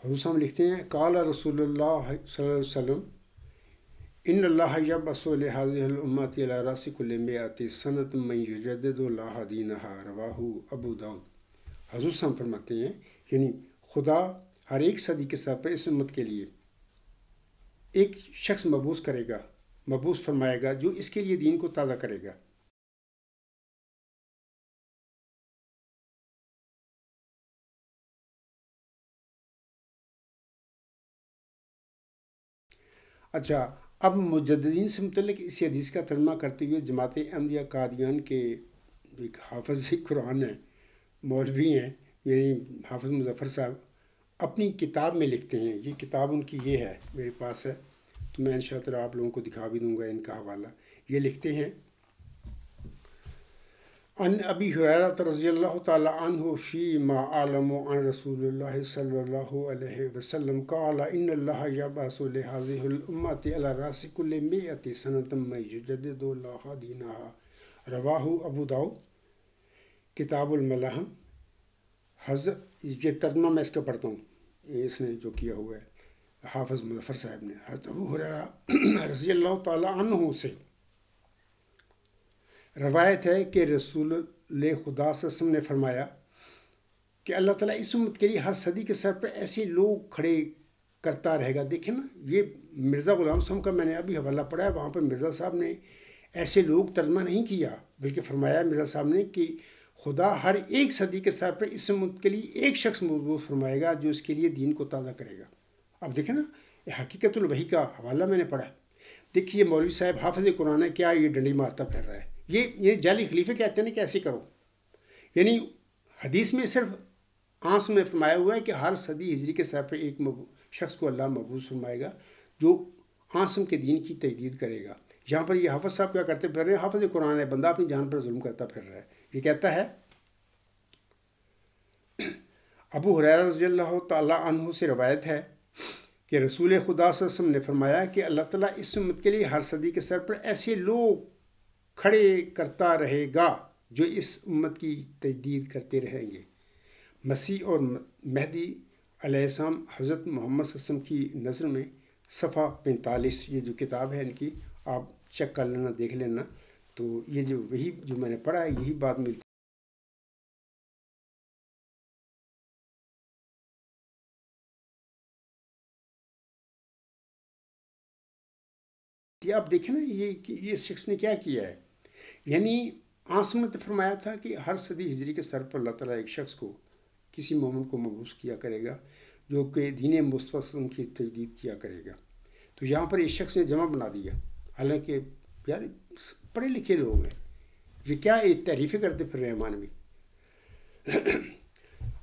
حضور صاحب لکھتے ہیں، قال رسول اللہ صلی اللہ علیہ وسلم ان اللہ یبعث لہذہ الامت علی رأس کل مئۃ سنۃ من یجدد لها دینها رواہ ابو داؤد۔ حضور صاحب فرماتے ہیں یعنی خدا ہر ایک صدی کے سر پر اس امت کے لیے ایک شخص مبعوث فرمائے گا جو اس کے لیے دین کو تازہ کرے گا۔ اچھا، اب مجددین سے متعلق اسی حدیث کا ترجمہ کرتے ہوئے جماعت احمدیہ قادیان کے ایک حافظ قرآن ہیں، مولوی ہیں، یعنی حافظ مظفر صاحب، اپنی کتاب میں لکھتے ہیں، یہ کتاب ان کی یہ ہے، میرے پاس ہے، تو میں انشاءاللہ تعالیٰ آپ لوگوں کو دکھا بھی دوں گا ان کا حوالہ۔ یہ لکھتے ہیں، ان ابی ہریرہ رضی اللہ تعالی عنہ فیما اعلم عن رسول اللہ صلی اللہ علیہ وسلم قال ان اللہ یبعث لہذہ الامت علی رأس کل مئۃ سنۃ من یجدد لها دینها رواہ ابو داؤد۔ کتاب الملاحم، حضرت، یہ ترجمہ میں اس کا پڑھتا ہوں، اس نے جو کیا ہوا ہے حافظ مظفر صاحب نے، حضرت ابو ہریرہ رضی اللہ تعالی عنہ سے روایت ہے کہ رسول خدا صلی اللہ علیہ وسلم نے فرمایا کہ اللہ تعالیٰ اس امت کے لیے ہر صدی کے سر پر ایسے لوگ کھڑے کرتا رہے گا۔ دیکھیں نا، یہ مرزا غلام صاحب کا میں نے ابھی حوالہ پڑھا ہے، وہاں پر مرزا صاحب نے ایسے لوگ ترجمہ نہیں کیا، بلکہ فرمایا مرزا صاحب نے کہ خدا ہر ایک صدی کے سر پر اس امت کے لیے ایک شخص مبعوث فرمائے گا جو اس کے لیے دین کو تازہ کرے گا۔ اب دیکھیں نا، یہ حقیقت الوحی کا حوالہ میں نے پڑھا ہے۔ دیکھیے مولوی صاحب حافظ قرآن ہے، کیا یہ ڈنڈی مارتا پھر رہا ہے، یہ جعلی خلیفے کہتے ہیں کہ ایسے کرو، یعنی حدیث میں صرف آنس میں فرمایا ہوا ہے کہ ہر صدی ہجری کے سر پر ایک شخص کو اللہ مبعوث فرمائے گا جو آنسم کے دین کی تجدید کرے گا۔ یہاں پر یہ حافظ صاحب کیا کرتے پھر رہے ہیں، حافظ قرآن ہے، بندہ اپنی جان پر ظلم کرتا پھر رہا ہے۔ یہ کہتا ہے، ابو ہریرہ رضی اللہ تعالیٰ عنہ سے روایت ہے کہ رسول خدا صلی اللہ علیہ وسلم نے فرمایا کہ اللہ تعالیٰ اس امت کے لیے ہر صدی کے سر پر ایسے لوگ کھڑے کرتا رہے گا جو اس امت کی تجدید کرتے رہیں گے۔ مسیح اور مہدی علیہ السلام حضرت محمد صلی اللہ علیہ وسلم کی نظر میں، صفحہ 45، یہ جو کتاب ہے ان کی، آپ چیک کر لینا، دیکھ لینا، تو یہ جو وہی جو میں نے پڑھا ہے یہی بات ملتی ہے۔ آپ دیکھیں نا، یہ شخص نے کیا کیا ہے، یعنی آسم نے فرمایا تھا کہ ہر صدی ہجری کے سر پر اللہ تعالیٰ ایک شخص کو، کسی مومن کو مبعوث کیا کرے گا جو کہ دین مصطفیٰ صلی اللہ علیہ وسلم کی تجدید کیا کرے گا۔ تو یہاں پر اس شخص نے جمع بنا دیا، حالانکہ یار پڑھے لکھے لوگ ہیں، یہ کیا تعریفیں کرتے پھر رہے مانوی۔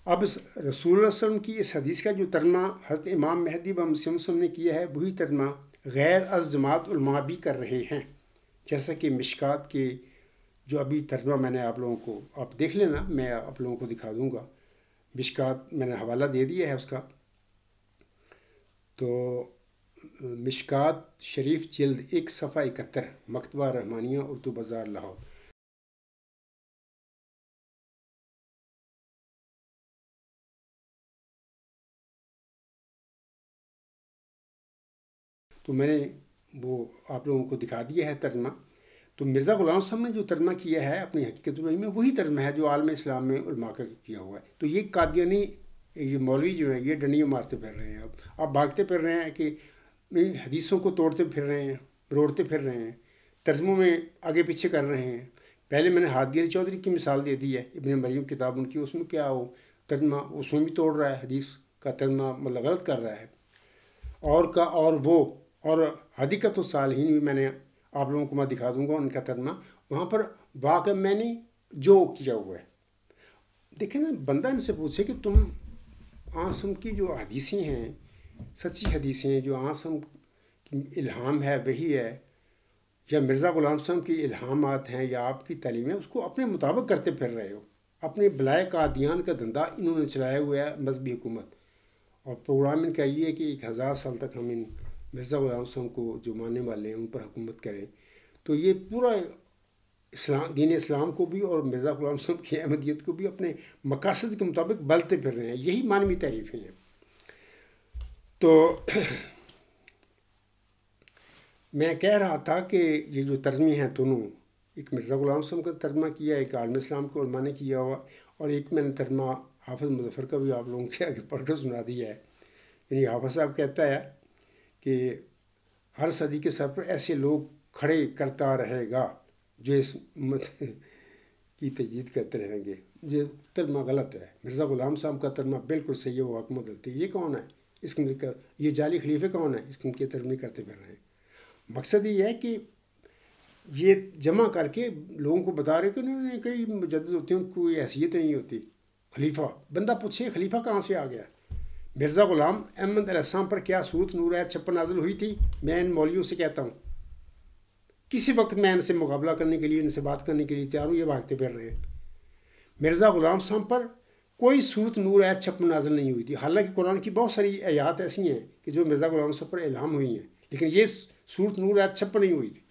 اب رسول اللہ صلی اللہ علیہ وسلم کی اس حدیث کا جو ترجمہ حضرت امام مہدی و مسیح وسلم نے کیا ہے، وہی ترجمہ غیر از جماعت علماء بھی کر رہے ہیں، جیسا کہ مشکات کے جو ابھی ترجمہ میں نے آپ لوگوں کو، آپ دیکھ لینا، میں آپ لوگوں کو دکھا دوں گا، مشکات میں نے حوالہ دے دیا ہے اس کا۔ تو مشکات شریف جلد 1 صفحہ 71 مکتبہ رحمانیہ اردو بازار لاہور۔ تو میں نے وہ آپ لوگوں کو دکھا دیا ہے ترجمہ۔ تو مرزا غلام صاحب نے جو ترجمہ کیا ہے اپنی حقیقت الوحی میں وہی ترجمہ ہے جو عالم اسلام میں علماء کا کیا ہوا ہے۔ تو یہ قادیانی یہ مولوی جو ہیں یہ ڈنڈیاں مارتے پھر رہے ہیں، اب بھاگتے پھر رہے ہیں کہ حدیثوں کو توڑتے پھر رہے ہیں، روڑتے پھر رہے ہیں، ترجموں میں آگے پیچھے کر رہے ہیں۔ پہلے میں نے ہادی علی چودھری کی مثال دے دی ہے، ابن مریم کتاب ان کی، اس میں کیا ہو ترجمہ اس میں بھی توڑ رہا ہے، حدیث کا ترجمہ مطلب غلط کر رہا ہے اور وہ اور حدیقت الصالحین بھی میں نے آپ لوگوں کو میں دکھا دوں گا ان کا ترجمہ، وہاں پر واقع میں نے جو کیا ہوا ہے۔ دیکھیں نا، بندہ ان سے پوچھے کہ تم آسم کی جو حدیثیں ہیں، سچی حدیثیں ہیں جو آسم کی الہام ہے وہی ہے، یا مرزا غلام صاحب کی الہامات ہیں یا آپ کی تعلیم ہے، اس کو اپنے مطابق کرتے پھر رہے ہو۔ اپنے بلائے قادیان کا دھندا انہوں نے چلایا ہوا ہے مذہبی حکومت، اور پروگرام ان کا یہ ہے کہ 1000 سال تک ہم ان مرزا غلام صاحب کو جو ماننے والے ہیں ان پر حکومت کریں۔ تو یہ پورا دین اسلام کو بھی اور مرزا غلام صاحب کی احمدیت کو بھی اپنے مقاصد کے مطابق بلتے پھر رہے ہیں، یہی معنوی تعریفیں ہیں۔ تو میں کہہ رہا تھا کہ یہ جو ترجمے ہیں دونوں، ایک مرزا غلام صاحب کا ترجمہ کیا، ایک عالم اسلام کے علماء نے کیا ہوا، اور ایک میں نے ترجمہ حافظ مظفر کا بھی آپ لوگوں کے آگے پڑھ کر سنا دیا ہے۔ یعنی حافظ صاحب کہتا ہے کہ ہر صدی کے سر پر ایسے لوگ کھڑے کرتا رہے گا جو اس امت کی تجدید کرتے رہیں گے۔ یہ ترجمہ غلط ہے، مرزا غلام صاحب کا ترجمہ بالکل صحیح ہے، وہ حکمت غلطی۔ یہ کون ہے اس قسم کا، یہ جعلی خلیفے کون ہے اس قسم کے ترجمے کرتے پھر رہے ہیں؟ مقصد یہ ہے کہ یہ جمع کر کے لوگوں کو بتا رہے کہ نہیں، کئی مجدد ہوتے ہیں ان کو کوئی حیثیت نہیں ہوتی۔ خلیفہ، بندہ پوچھے خلیفہ کہاں سے آ گیا؟ مرزا غلام احمد علیہ السلام پر کیا صورت نور آیت 56 نازل ہوئی تھی؟ میں ان مولویوں سے کہتا ہوں، کسی وقت میں ان سے مقابلہ کرنے کے لیے، ان سے بات کرنے کے لیے تیار ہوں، یہ بھاگتے پھر رہے ہیں۔ مرزا غلام صاحب پر کوئی صورت نور آیت 56 نازل نہیں ہوئی تھی، حالانکہ قرآن کی بہت ساری آیات ایسی ہیں کہ جو مرزا غلام صاحب پر الہام ہوئی ہیں، لیکن یہ صورت نور آیت 56 نہیں ہوئی تھی۔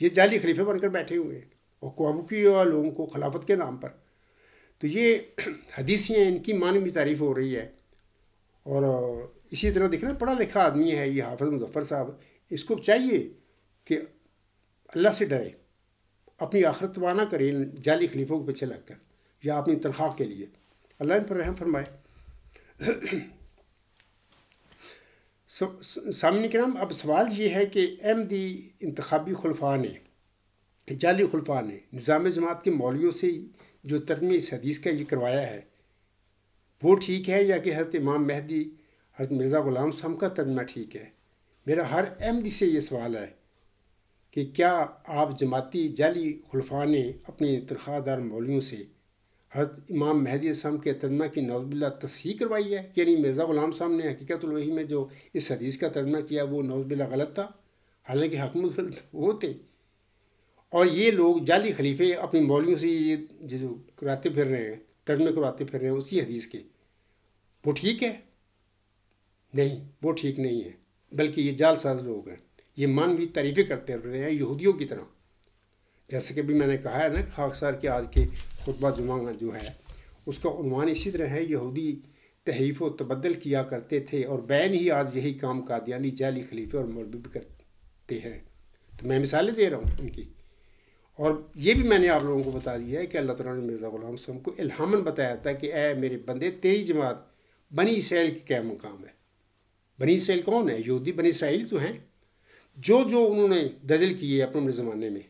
یہ جعلی خلیفے بن کر بیٹھے ہوئے ہیں اور قابو کیا لوگوں کو خلافت کے نام پر۔ تو یہ حدیثیں ہیں، ان کی معنوی تعریف ہو رہی ہے۔ اور اسی طرح دیکھنا، پڑھا لکھا آدمی ہے یہ حافظ مظفر صاحب، اس کو چاہیے کہ اللہ سے ڈرے، اپنی آخرت تباہ نہ کرے جعلی خلیفوں کے پیچھے لگ کر یا اپنی تنخواہ کے لیے۔ اللہ ان پر رحم فرمائے۔ سامعین کرام، اب سوال یہ ہے کہ احمدی انتخابی خلفاء نے، جعلی خلفاء نے نظام جماعت کے مولویوں سے جو ترجمہ اس حدیث کا یہ کروایا ہے وہ ٹھیک ہے، یا کہ حضرت امام مہدی حضرت مرزا غلام صاحب کا ترجمہ ٹھیک ہے؟ میرا ہر احمدی سے یہ سوال ہے کہ کیا آپ جماعتی جعلی خلفاء نے اپنے تنخواہ دار مولویوں سے حضرت امام مہدی السلام کے ترجمہ کی نعوذ باللہ تصحیح کروائی ہے؟ یعنی مرزا غلام صاحب نے حقیقت الوحی میں جو اس حدیث کا ترجمہ کیا وہ نعوذ باللہ غلط تھا، حالانکہ حکمت وہ تھے، اور یہ لوگ جعلی خلیفے اپنی مولویوں سے یہ جو کراتے پھر رہے ہیں، ترجمے کرواتے پھر رہے ہیں اسی حدیث کے، وہ ٹھیک ہے؟ نہیں، وہ ٹھیک نہیں ہے، بلکہ یہ جعل ساز لوگ ہیں، یہ مانوی تعریفیں کرتے رہے ہیں یہودیوں کی طرح۔ جیسے کہ بھی میں نے کہا ہے نا، خاکسار کے آج کے خطبہ جمعہ جو ہے اس کا عنوان اسی طرح ہے، یہودی تحریف و تبدل کیا کرتے تھے اور بین ہی آج یہی کام قادیانی جعلی خلیفے اور مولوی بھی کرتے ہیں۔ تو میں مثالیں دے رہا ہوں ان کی، اور یہ بھی میں نے آپ لوگوں کو بتا دیا ہے کہ اللہ تعالیٰ نے مرزا غلام صاحب کو الہاماً بتایا تھا کہ اے میرے بندے، تیری جماعت بنی اسرائیل کی کیا مقام ہے؟ بنی اسرائیل کون ہے؟ یہودی بنی اسرائیل تو ہیں، جو انہوں نے دجل کیے اپنے زمانے میں،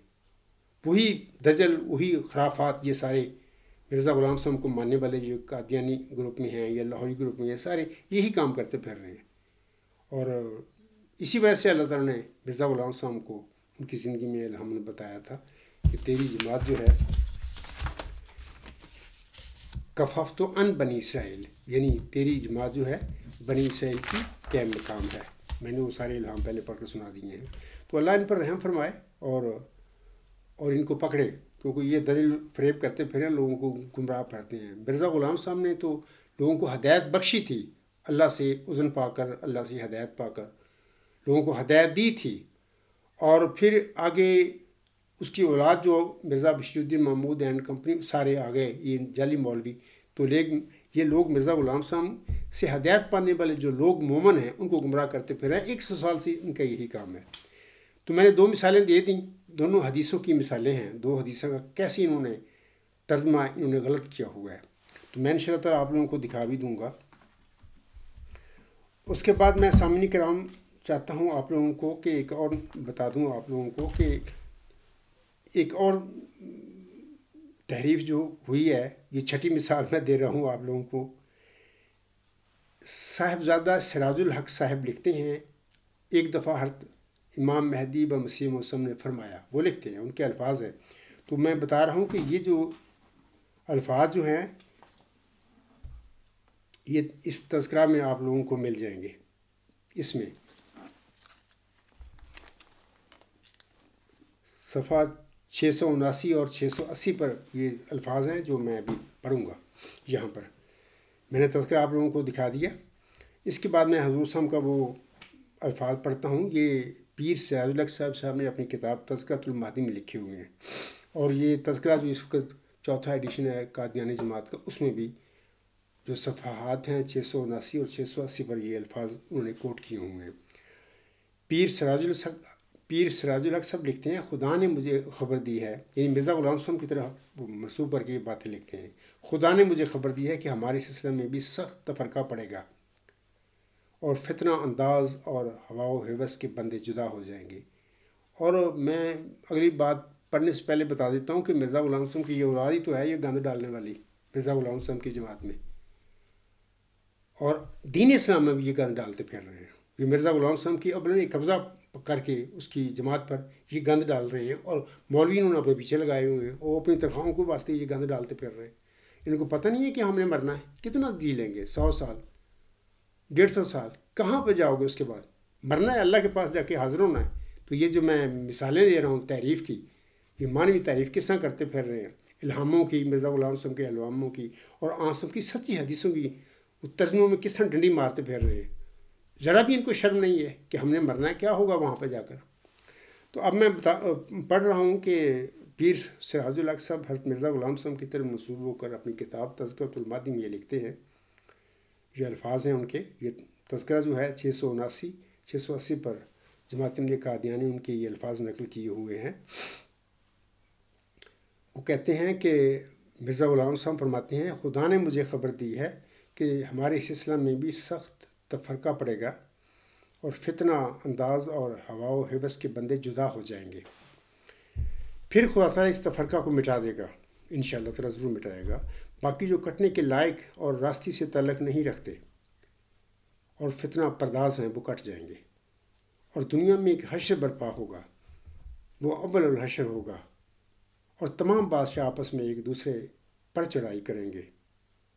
وہی دجل، وہی خرافات، یہ سارے مرزا غلام صاحب کو ماننے والے جو قادیانی گروپ میں ہیں یا لاہوری گروپ میں ہیں، سارے یہی کام کرتے پھر رہے ہیں۔ اور اسی وجہ سے اللہ تعالیٰ نے مرزا غلام صاحب کو ان کی زندگی میں الہام نے بتایا تھا کہ تیری جماعت جو ہے کففت ان بنی اسرائیل، یعنی تیری جماعت جو ہے بنی اسرائیل کی کیا مقام ہے۔ میں نے وہ سارے الہام پہلے پڑھ کے سنا دیے ہیں۔ تو اللہ ان پر رحم فرمائے اور ان کو پکڑے، کیونکہ یہ دجل فریب کرتے پھرے لوگوں کو گمراہ کرتے ہیں۔ مرزا غلام صاحب نے تو لوگوں کو ہدایت بخشی تھی، اللہ سے اذن پا کر، اللہ سے ہدایت پا کر لوگوں کو ہدایت دی تھی، اور پھر آگے اس کی اولاد جو مرزا بشیر الدین محمود اینڈ کمپنی سارے آ گئے، یہ جعلی مولوی، تو یہ لوگ مرزا غلام صاحب سے ہدایت پانے والے جو لوگ مومن ہیں ان کو گمراہ کرتے پھر رہے ہیں، 100 سال سے ان کا یہی کام ہے۔ تو میں نے 2 مثالیں دے دیں، دونوں حدیثوں کی مثالیں ہیں، 2 حدیثوں کا کیسے انہوں نے ترجمہ انہوں نے غلط کیا ہوا ہے، تو میں انشاءاللہ تعالیٰ آپ لوگوں کو دکھا بھی دوں گا۔ اس کے بعد میں سامعین کرام چاہتا ہوں آپ لوگوں کو کہ ایک اور بتا دوں آپ لوگوں کو کہ ایک اور تحریف جو ہوئی ہے، یہ 6ٹھی مثال میں دے رہا ہوں آپ لوگوں کو۔ صاحبزادہ سراج الحق صاحب لکھتے ہیں، ایک دفعہ امام مہدی و مسیح موسم نے فرمایا، وہ لکھتے ہیں، ان کے الفاظ ہیں، تو میں بتا رہا ہوں کہ یہ جو الفاظ جو ہیں یہ اس تذکرہ میں آپ لوگوں کو مل جائیں گے۔ اس میں صفحہ 679 اور 680 پر یہ الفاظ ہیں جو میں ابھی پڑھوں گا۔ یہاں پر میں نے تذکرہ آپ لوگوں کو دکھا دیا۔ اس کے بعد میں حضور صاحب کا وہ الفاظ پڑھتا ہوں، یہ پیر سراج الحق صاحب نے اپنی کتاب تذکرۃ المہدی میں لکھے ہوئے ہیں، اور یہ تذکرہ جو اس وقت 4تھا ایڈیشن ہے قادیانی جماعت کا، اس میں بھی جو صفحات ہیں 679 اور 680 پر یہ الفاظ انہوں نے کوٹ کیے ہوئے ہیں۔ پیر سراج الحق صاحب لکھتے ہیں، خدا نے مجھے خبر دی ہے، یعنی مرزا غلام صاحب کی طرح منسوب کر کے یہ باتیں لکھتے ہیں، خدا نے مجھے خبر دی ہے کہ ہمارے سلسلے میں بھی سخت تفرقہ پڑے گا، اور فتنہ انداز اور ہوا و ہوس کے بندے جدا ہو جائیں گے۔ اور میں اگلی بات پڑھنے سے پہلے بتا دیتا ہوں کہ مرزا غلام صاحب کی یہ اولاد ہی تو ہے یہ گند ڈالنے والی، مرزا غلام صاحب کی جماعت میں، اور دین اسلام میں بھی یہ گند ڈالتے پھر رہے ہیں۔ یہ مرزا غلام صاحب کی اپنے قبضہ کر کے اس کی جماعت پر یہ گند ڈال رہے ہیں، اور مولوی انہوں نے اپنے پیچھے لگائے ہوئے ہیں، اور اپنی تنخواہوں کو واسطے یہ گند ڈالتے پھر رہے ہیں۔ ان کو پتہ نہیں ہے کہ ہم نے مرنا ہے، کتنا جی لیں گے، 100 سال 150 سال، کہاں پہ جاؤ گے اس کے بعد؟ مرنا ہے، اللہ کے پاس جا کے حاضر ہونا ہے۔ تو یہ جو میں مثالیں دے رہا ہوں تعریف کی، یہ معنوی تعریف کس طرح کرتے پھر رہے ہیں، الہاموں کی، مرزا غلام صاحب کے الہاموں کی اور آنسوں کی سچی حدیثوں کی ترجموں میں کس طرح ڈنڈی مارتے پھر رہے ہیں۔ ذرا بھی ان کو شرم نہیں ہے کہ ہم نے مرنا ہے، کیا ہوگا وہاں پہ جا کر۔ تو اب میں پڑھ رہا ہوں کہ پیر سراج الحق صاحب حضرت مرزا غلام صاحب کی طرف منسوب ہو کر اپنی کتاب تذکرۃ المہدی میں یہ لکھتے ہیں، یہ الفاظ ہیں ان کے۔ یہ تذکرہ جو ہے 679 680 پر جماعت احمدیہ قادیانی ان کے یہ الفاظ نقل کیے ہوئے ہیں۔ وہ کہتے ہیں کہ مرزا غلام صاحب فرماتے ہیں، خدا نے مجھے خبر دی ہے کہ ہمارے سلسلہ میں بھی سخت تفرقہ پڑے گا، اور فتنہ انداز اور ہوا و ہوس کے بندے جدا ہو جائیں گے۔ پھر خدا تعالیٰ اس تفرقہ کو مٹا دے گا، انشاءاللہ تعالیٰ ضرور مٹائے گا۔ باقی جو کٹنے کے لائق اور راستی سے تعلق نہیں رکھتے اور فتنہ پرداز ہیں وہ کٹ جائیں گے، اور دنیا میں ایک حشر برپا ہوگا، وہ اول الحشر ہوگا، اور تمام بادشاہ آپس میں ایک دوسرے پر چڑھائی کریں گے،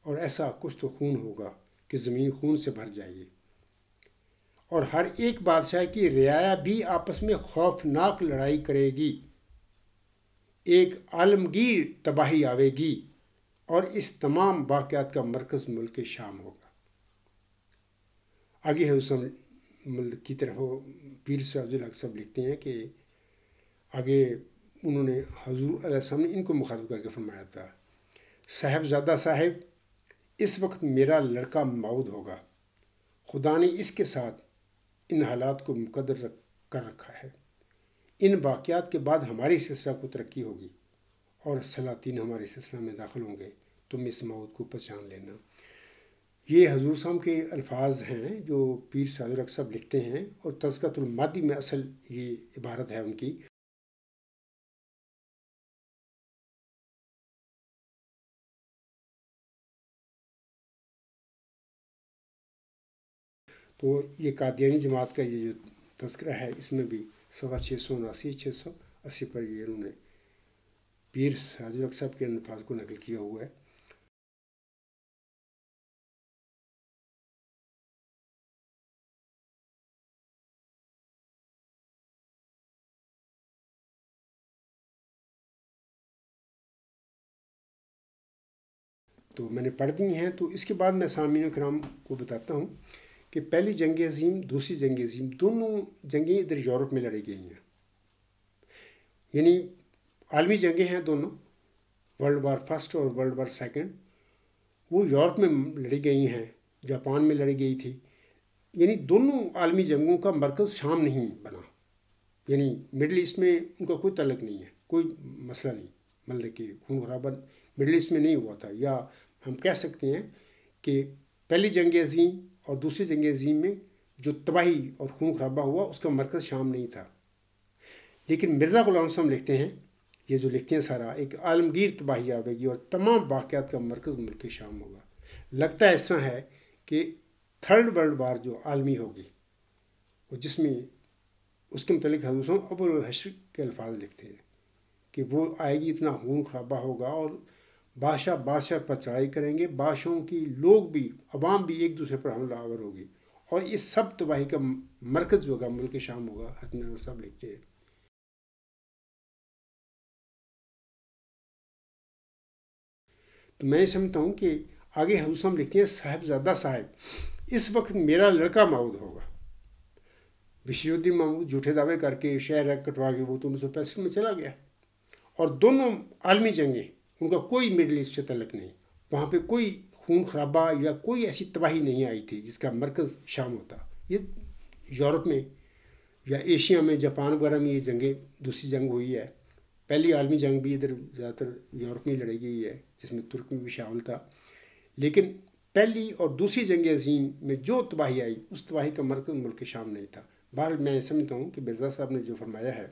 اور ایسا کچھ تو خون ہوگا کہ زمین خون سے بھر جائے گی، اور ہر ایک بادشاہ کی رعایا بھی آپس میں خوفناک لڑائی کرے گی، ایک عالمگیر تباہی آوے گی، اور اس تمام واقعات کا مرکز ملک شام ہوگا۔ آگے حسن ملک کی طرف پیر سراج الحق صاحب لکھتے ہیں کہ آگے انہوں نے حضور علیہ السلام نے ان کو مخاطب کر کے فرمایا تھا، صاحبزادہ صاحب، اس وقت میرا لڑکا موعود ہوگا، خدا نے اس کے ساتھ ان حالات کو مقدر کر رکھا ہے، ان واقعات کے بعد ہماری سلسلہ کو ترقی ہوگی اور سلاطین ہمارے سلسلہ میں داخل ہوں گے، تم اس موعود کو پہچان لینا۔ یہ حضور صاحب کے الفاظ ہیں جو پیر سراج الحق صاحب لکھتے ہیں، اور تذکرۃ المہدی میں اصل یہ عبارت ہے ان کی۔ تو یہ قادیانی جماعت کا یہ جو تذکرہ ہے اس میں بھی صفحہ 679 680 پر یہ انہوں نے پیر سراج الحق صاحب کے الفاظ کو نقل کیا ہوا ہے۔ تو میں نے پڑھ دی ہیں، تو اس کے بعد میں سامعین کرام کو بتاتا ہوں کہ پہلی جنگ عظیم دوسری جنگ عظیم دونوں جنگیں ادھر یورپ میں لڑی گئی ہیں، یعنی عالمی جنگیں ہیں دونوں، ورلڈ وار فرسٹ اور ورلڈ وار سیکنڈ، وہ یورپ میں لڑی گئی ہیں، جاپان میں لڑی گئی تھی، یعنی دونوں عالمی جنگوں کا مرکز شام نہیں بنا، یعنی مڈل ایسٹ میں ان کا کوئی تعلق نہیں ہے، کوئی مسئلہ نہیں، مطلب کہ خون خرابہ مڈل ایسٹ میں نہیں ہوا تھا، یا ہم کہہ سکتے ہیں کہ پہلی جنگ عظیم اور دوسری جنگ عظیم میں جو تباہی اور خون خرابہ ہوا اس کا مرکز شام نہیں تھا۔ لیکن مرزا غلام حسن لکھتے ہیں، یہ جو لکھتے ہیں سارا، ایک عالمگیر تباہی آئے گی اور تمام واقعات کا مرکز ملک شام ہوگا۔ لگتا ہے اس طرح ہے کہ تھرڈ ورلڈ وار جو عالمی ہوگی، وہ جس میں اس کے متعلق حضرت ابو الحشر کے الفاظ لکھتے ہیں کہ وہ آئے گی، اتنا خون خرابہ ہوگا اور بادشاہ پر چڑھائی کریں گے، بادشاہوں کی لوگ بھی، عوام بھی ایک دوسرے پر حملہ آور ہوگی، اور اس سب تباہی کا مرکز جو ہوگا ملک شام ہوگا، حضرت صاحب لکھتے ہیں۔ تو میں سمجھتا ہوں کہ آگے حضرت صاحب لکھتے ہیں، صاحبزادہ صاحب اس وقت میرا لڑکا مود ہوگا۔ بشیر الدین محمود جھوٹے دعوے کر کے شہر کٹوا کے وہ تو 1965 میں چلا گیا، اور دونوں عالمی جنگیں ان کا کوئی مڈل ایسٹ سے تعلق نہیں، وہاں پہ کوئی خون خرابہ یا کوئی ایسی تباہی نہیں آئی تھی جس کا مرکز شام ہوتا۔ یہ یورپ میں یا ایشیا میں، جاپان وغیرہ میں یہ جنگیں، دوسری جنگ ہوئی ہے، پہلی عالمی جنگ بھی ادھر زیادہ تر یورپ میں لڑی گئی ہے جس میں ترک میں بھی شامل تھا، لیکن پہلی اور دوسری جنگ عظیم میں جو تباہی آئی اس تباہی کا مرکز ملک شام نہیں تھا۔ بہرحال میں سمجھتا ہوں کہ مرزا صاحب نے جو فرمایا ہے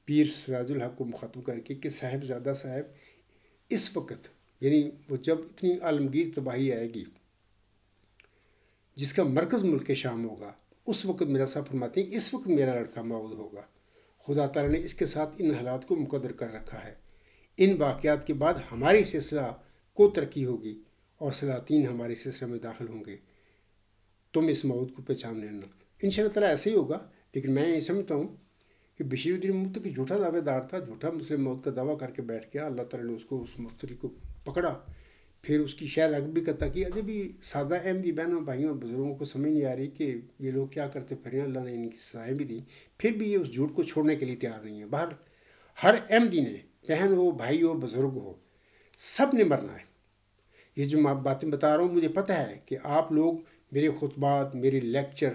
پیر سراج الحق کو مخاطب کر کے کہ صاحبزادہ صاحب اس وقت، یعنی وہ جب اتنی عالمگیر تباہی آئے گی جس کا مرکز ملک شام ہوگا، اس وقت میرا صاحب فرماتے ہیں اس وقت میرا لڑکا مود ہوگا۔ خدا تعالیٰ نے اس کے ساتھ ان حالات کو مقدر کر رکھا ہے، ان واقعات کے بعد ہماری سلسلہ کو ترقی ہوگی اور سلاطین ہمارے سلسلے میں داخل ہوں گے، تم اس موت کو پہچان لینا۔ ان شاء اللہ تعالیٰ ایسے ہی ہوگا، لیکن میں یہ سمجھتا ہوں کہ بشیر الدین محمود تو جھوٹا دعوے دار تھا، جھوٹا مسلم موت کا دعویٰ کر کے بیٹھ گیا، اللہ تعالیٰ نے اس کو، اس مفتری کو پکڑا، پھر اس کی شہر حق بھی کرتا کہ اجے بھی سادہ احمدی بہنوں بھائیوں اور بزرگوں کو سمجھ نہیں آ رہی کہ یہ لوگ کیا کرتے پھر ہیں، اللہ نے ان کی سزائیں بھی دی، پھر بھی یہ اس جھوٹ کو چھوڑنے کے لیے تیار نہیں ہے۔ باہر ہر احمدی نے، بہن ہو، بھائی ہو، بزرگ ہو، سب نے مرنا ہے۔ یہ جو میں باتیں بتا رہا ہوں مجھے پتہ ہے کہ آپ لوگ میرے خطبات، میرے لیکچر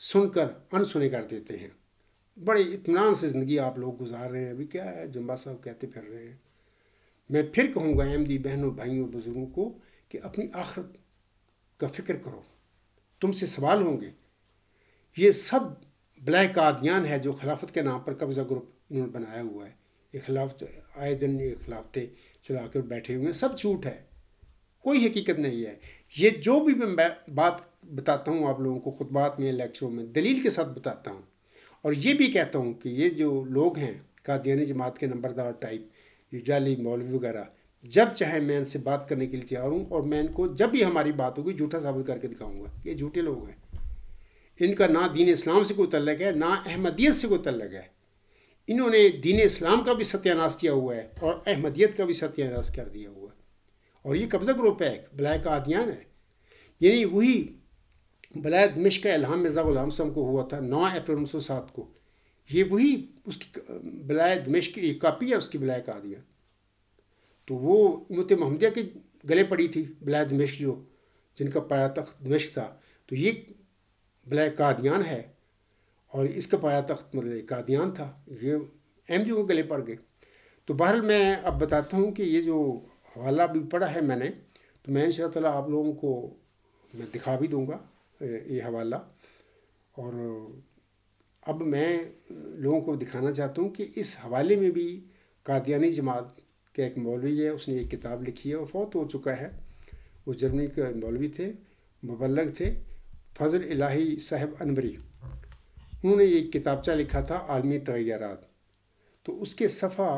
سن کر ان سنے کر دیتے ہیں، بڑے اطمینان سے زندگی آپ لوگ گزار رہے ہیں، ابھی کیا ہے جمبا صاحب کہتے پھر رہے ہیں۔ میں پھر کہوں گا احمدی بہنوں بھائیوں بزرگوں کو کہ اپنی آخرت کا فکر کرو، تم سے سوال ہوں گے۔ یہ سب بلائے قادیان ہے جو خلافت کے نام پر قبضہ گروپ انہوں نے بنایا ہوا ہے، یہ خلافت آئے دن یہ خلافتیں چلا کر بیٹھے ہوئے ہیں، سب جھوٹ ہے، کوئی حقیقت نہیں ہے۔ یہ جو بھی میں بات بتاتا ہوں آپ لوگوں کو خطبات میں، لیکچروں میں، دلیل کے ساتھ بتاتا ہوں، اور یہ بھی کہتا ہوں کہ یہ جو لوگ ہیں قادیانی جماعت کے نمبردار ٹائپ، یہ جعلی مولوی وغیرہ، جب چاہے میں ان سے بات کرنے کے لیے تیار ہوں، اور میں ان کو جب بھی ہماری بات ہوگی جھوٹا ثابت کر کے دکھاؤں گا۔ یہ جھوٹے لوگ ہیں، ان کا نہ دین اسلام سے کوئی تعلق ہے، نہ احمدیت سے کوئی تعلق ہے۔ انہوں نے دین اسلام کا بھی ستیہ ناش کیا ہوا ہے اور احمدیت کا بھی ستیہ ناش کر دیا ہوا ہے، اور یہ قبضہ گروپ ہے، بلائے قادیان ہے، یعنی وہی بلائے دمشق کا الہام مرزا غلام صاحب کو ہوا تھا 9 اپریل 1907 کو، یہ وہی اس کی بلائے دمشق کی کاپی ہے اس کی بلائے قادیان۔ تو وہ امت محمدیہ کے گلے پڑی تھی بلائے دمشق، جو جن کا پایا تخت دمشق تھا، تو یہ بلائے قادیان ہے، اور اس کا پایا تخت مطلب قادیان تھا، یہ احمدیوں کو گلے پڑ گئے۔ تو بہرحال میں اب بتاتا ہوں کہ یہ جو حوالہ بھی پڑھا ہے میں نے، تو میں انشاءاللہ تعالیٰ آپ لوگوں کو میں دکھا بھی دوں گا یہ حوالہ، اور اب میں لوگوں کو دکھانا چاہتا ہوں کہ اس حوالے میں بھی قادیانی جماعت کا ایک مولوی ہے، اس نے ایک کتاب لکھی ہے، وہ فوت ہو چکا ہے، وہ جرمنی کے مولوی تھے، مبلغ تھے، فضل الہی صاحب انوری، انہوں نے یہ کتابچہ لکھا تھا عالمی تغیرات۔ تو اس کے صفحہ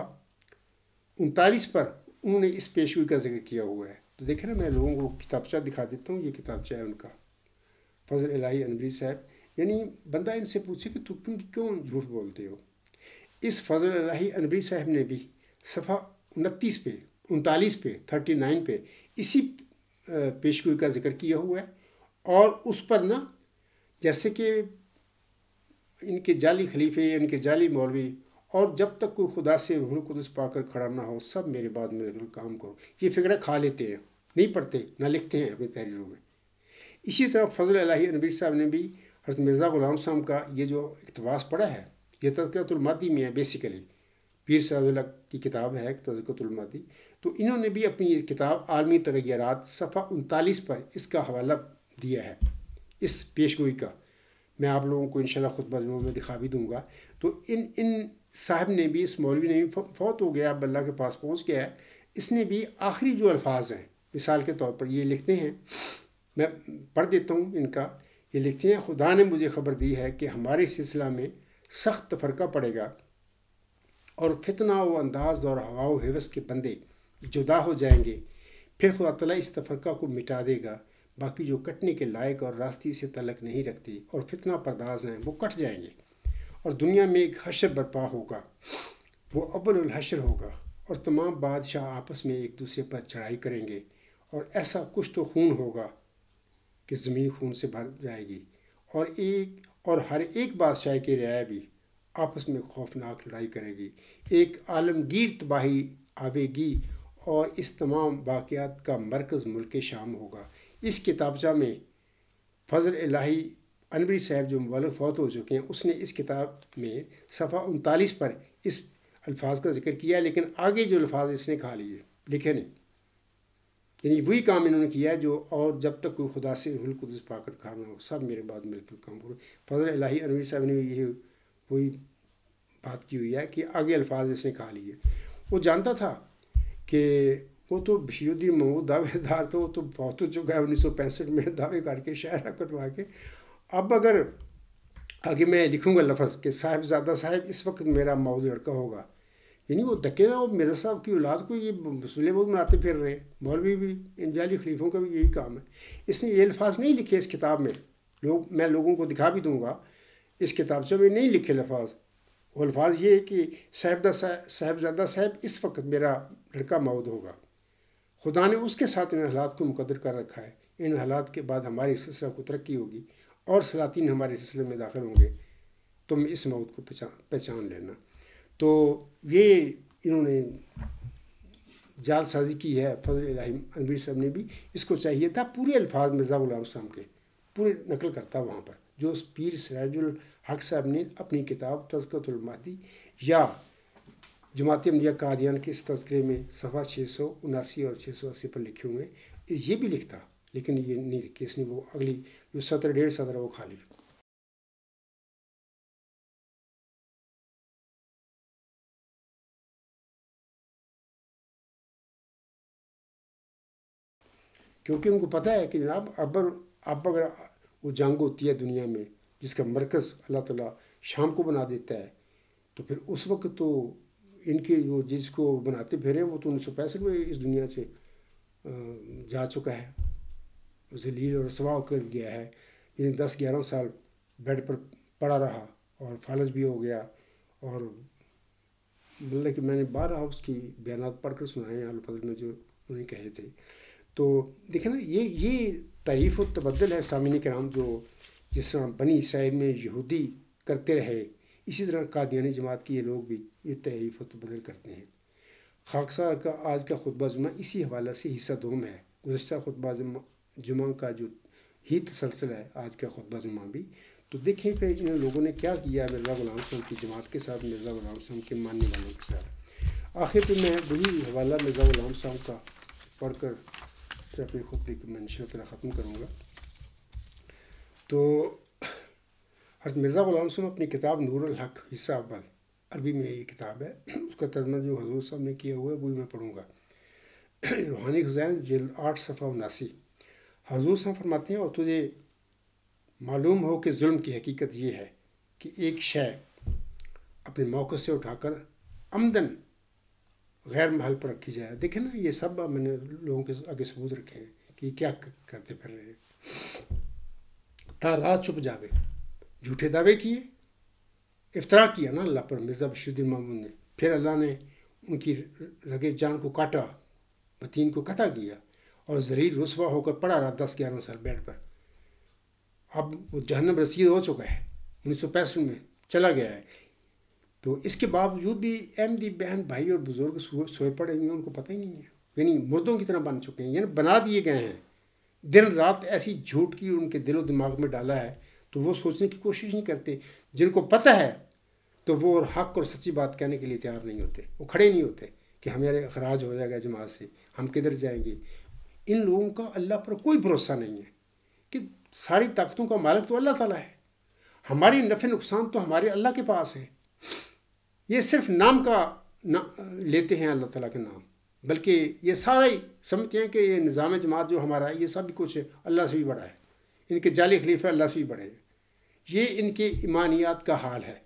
39 پر انہوں نے اس پیشگوئی کا ذکر کیا ہوا ہے۔ تو دیکھیں نا، میں لوگوں کو کتابچہ دکھا دیتا ہوں، یہ کتابچہ ہے ان کا، فضل الہی انوری صاحب۔ یعنی بندہ ان سے پوچھے کہ تم کیوں جھوٹ بولتے ہو۔ اس فضل الہی انوری صاحب نے بھی صفحہ 29 پہ، 39 پہ، 39 پہ اسی پیشگوئی کا ذکر کیا ہوا ہے، اور اس پر نا جیسے کہ ان کے جعلی خلیفے، ان کے جعلی مولوی، اور جب تک کوئی خدا سے روح القدس پا کر کھڑا نہ ہو سب میرے بعد مل کر کام کرو، یہ فکرہ کھا لیتے ہیں، نہیں پڑھتے نہ لکھتے ہیں اپنی تحریروں میں۔ اسی طرح فضل الہی انوری صاحب نے بھی حضرت مرزا غلام صاحب کا یہ جو اقتباس پڑھا ہے، یہ تذکرۃ المادی میں ہے بیسیکلی، پیر صاحب اللہ کی کتاب ہے تذکرۃ المادی، تو انہوں نے بھی اپنی یہ کتاب عالمی تغیرات صفحہ 39 پر اس کا حوالہ دیا ہے، اس پیشگوئی کا۔ میں آپ لوگوں کو انشاءاللہ خطبہ جمعہ میں دکھا بھی دوں گا۔ تو ان صاحب نے بھی، اس مولوی نے بھی فوت ہو گیا، اب اللہ کے پاس پہنچ گیا ہے، اس نے بھی آخری جو الفاظ ہیں مثال کے طور پر یہ لکھتے ہیں، میں پڑھ دیتا ہوں ان کا، یہ لکھتے ہیں: خدا نے مجھے خبر دی ہے کہ ہمارے سلسلہ میں سخت تفرقہ پڑے گا اور فتنہ و انداز اور ہوا و ہوس کے بندے جدا ہو جائیں گے، پھر خدا تعالیٰ اس تفرقہ کو مٹا دے گا، باقی جو کٹنے کے لائق اور راستی سے تعلق نہیں رکھتے اور فتنہ پرداز ہیں وہ کٹ جائیں گے، اور دنیا میں ایک حشر برپا ہوگا، وہ اول الحشر ہوگا، اور تمام بادشاہ آپس میں ایک دوسرے پر چڑھائی کریں گے، اور ایسا کچھ تو خون ہوگا کہ زمین خون سے بھر جائے گی، اور ہر ایک بادشاہ کی رعایا بھی آپس میں خوفناک لڑائی کرے گی، ایک عالمگیر تباہی آئے گی، اور اس تمام واقعات کا مرکز ملک شام ہوگا۔ اس کتابچہ میں فضل الہی انوری صاحب جو مولف فوت ہو چکے ہیں، اس نے اس کتاب میں صفحہ 39 پر اس الفاظ کا ذکر کیا، لیکن آگے جو الفاظ اس نے کھا لیے، لکھے نہیں، یعنی وہی کام انہوں نے کیا جو، اور جب تک کوئی خدا سے روح القدس پا کر کھانا ہو سب میرے بعد مل کر کام کرو۔ فضل الہی انوری صاحب نے یہ وہی بات کی ہوئی ہے کہ آگے الفاظ اس نے کھا لیے۔ وہ جانتا تھا کہ وہ تو بشیر الدین محمود دعوے دار تو وہ تو فوت ہو چکا ہے 1965 میں، دعوے کر کے شاعرہ کٹوا کے۔ اب اگر آگے میں لکھوں گا لفظ کہ صاحبزادہ صاحب اس وقت میرا مود لڑکا ہوگا، یعنی وہ دکے نا، وہ مرزا صاحب کی اولاد کو یہ مسئلے بہت مناتے پھر رہے ہیں، مولوی بھی، ان جعلی خلیفوں کا بھی یہی کام ہے۔ اس نے یہ الفاظ نہیں لکھے اس کتاب میں، میں لوگوں کو دکھا بھی دوں گا، اس کتاب سے میں نہیں لکھے الفاظ، وہ الفاظ یہ ہے کہ صاحبزادہ صاحب اس وقت میرا لڑکا مود ہوگا، خدا نے اس کے ساتھ ان حالات کو مقدر کر رکھا ہے، ان حالات کے بعد ہماری سلسلہ کو ترقی ہوگی اور سلاطین ہمارے سلسلے میں داخل ہوں گے، تم اس موت کو پہچان لینا۔ تو یہ انہوں نے جال سازی کی ہے فضل الہی انوری صاحب نے بھی، اس کو چاہیے تھا پورے الفاظ مرزا غلام صاحب کے پورے نقل کرتا وہاں پر، جو پیر سراج الحق صاحب نے اپنی کتاب تذکرۃ المادی یا جماعت احمدیہ قادیان کے اس تذکرے میں صفحہ 679 اور 680 پر لکھے ہوئے ہیں، یہ بھی لکھتا لیکن یہ نہیں لکھی اس نے، وہ اگلی جو سطر 1.5 سطر ہے وہ کھا لی۔ کیونکہ ان کو پتہ ہے کہ جناب اب اگر وہ جنگ ہوتی ہے دنیا میں جس کا مرکز اللہ تعالیٰ شام کو بنا دیتا ہے، تو پھر اس وقت تو ان کے جو جس کو بناتے پھرے وہ تو 1965 میں اس دنیا سے جا چکا ہے، ذلیل اور رسوا ہو کر گیا ہے، یعنی 10-11 سال بیڈ پر پڑا رہا اور فالج بھی ہو گیا، اور مطلب کہ میں نے بارہا اس کی بیانات پڑھ کر سنائے ہیں الفضل میں جو انہوں نے کہے تھے۔ تو دیکھیں نا، یہ تعریف و تبدل ہے سامعین کرام، جو جس طرح بنی اسرائیل میں یہودی کرتے رہے، اسی طرح قادیانی جماعت کے یہ لوگ بھی یہ تعریف و تبدل کرتے ہیں۔ خاکسار کا آج کا خطبہ جمعہ اسی حوالے سے حصہ دوم ہے، گزشتہ خطبہ جمعہ کا جو ہی تسلسل ہے آج کا خطبہ جمعہ بھی، تو دیکھیں پھر ان لوگوں نے کیا کیا مرزا غلام صاحب کی جماعت کے ساتھ، مرزا غلام صاحب کے ماننے والوں کے ساتھ۔ آخر پہ میں وہی حوالہ مرزا غلام صاحب کا پڑھ کر پھر اپنے خطبے کو میں انشاءاللہ ختم کروں گا۔ تو حضرت مرزا غلام صاحب اپنی کتاب نور الحق حصہ اول، عربی میں یہ کتاب ہے، اس کا ترجمہ جو حضور صاحب نے کیا ہوا ہے وہی میں پڑھوں گا۔ روحانی خزائن جلد 8 صفحہ 79، حضور صاحب فرماتے ہیں: اور تجھے معلوم ہو کہ ظلم کی حقیقت یہ ہے کہ ایک شے اپنے موقع سے اٹھا کر عمدن غیر محل پر رکھی جائے۔ دیکھیں نا، یہ سب میں نے لوگوں کے آگے ثبوت رکھے ہیں کہ یہ کیا کرتے پھر رہے ہیں۔ تا رات چھپ جاوے، جھوٹے دعوے کیے، افطرا کیا نا اللہ پر مرزا بشیر الدین محمود نے، پھر اللہ نے ان کی رگے جان کو کاٹا، متین کو قطع کیا، اور ذلیل رسوا ہو کر پڑا رہا 10-11 سال بیڈ پر۔ اب وہ جہنم رسید ہو چکا ہے، 1965 میں چلا گیا ہے، تو اس کے باوجود بھی احمدی بہن بھائی اور بزرگ سوئے پڑے ہوئے ہیں، ان کو پتہ ہی نہیں ہے، یعنی مردوں کی طرح بن چکے ہیں، یعنی بنا دیے گئے ہیں، دن رات ایسی جھوٹ کی ان کے دل و دماغ میں ڈالا ہے، تو وہ سوچنے کی کوشش نہیں کرتے، جن کو پتہ ہے تو وہ اور حق اور سچی بات کہنے کے لیے تیار نہیں ہوتے، وہ کھڑے نہیں ہوتے کہ ہمارے اخراج ہو جائے گا جماعت سے، ہم کدھر جائیں گے۔ ان لوگوں کا اللہ پر کوئی بھروسہ نہیں ہے کہ ساری طاقتوں کا مالک تو اللہ تعالیٰ ہے، ہماری نفع نقصان تو ہمارے اللہ کے پاس ہے، یہ صرف نام کا لیتے ہیں اللہ تعالیٰ کے نام، بلکہ یہ سارے سمجھتے ہیں کہ یہ نظام جماعت جو ہمارا ہے یہ سب کچھ اللہ سے بھی بڑا ہے، ان کے جعلی خلیفہ اللہ سے بھی بڑے ہیں، یہ ان کے ایمانیات کا حال ہے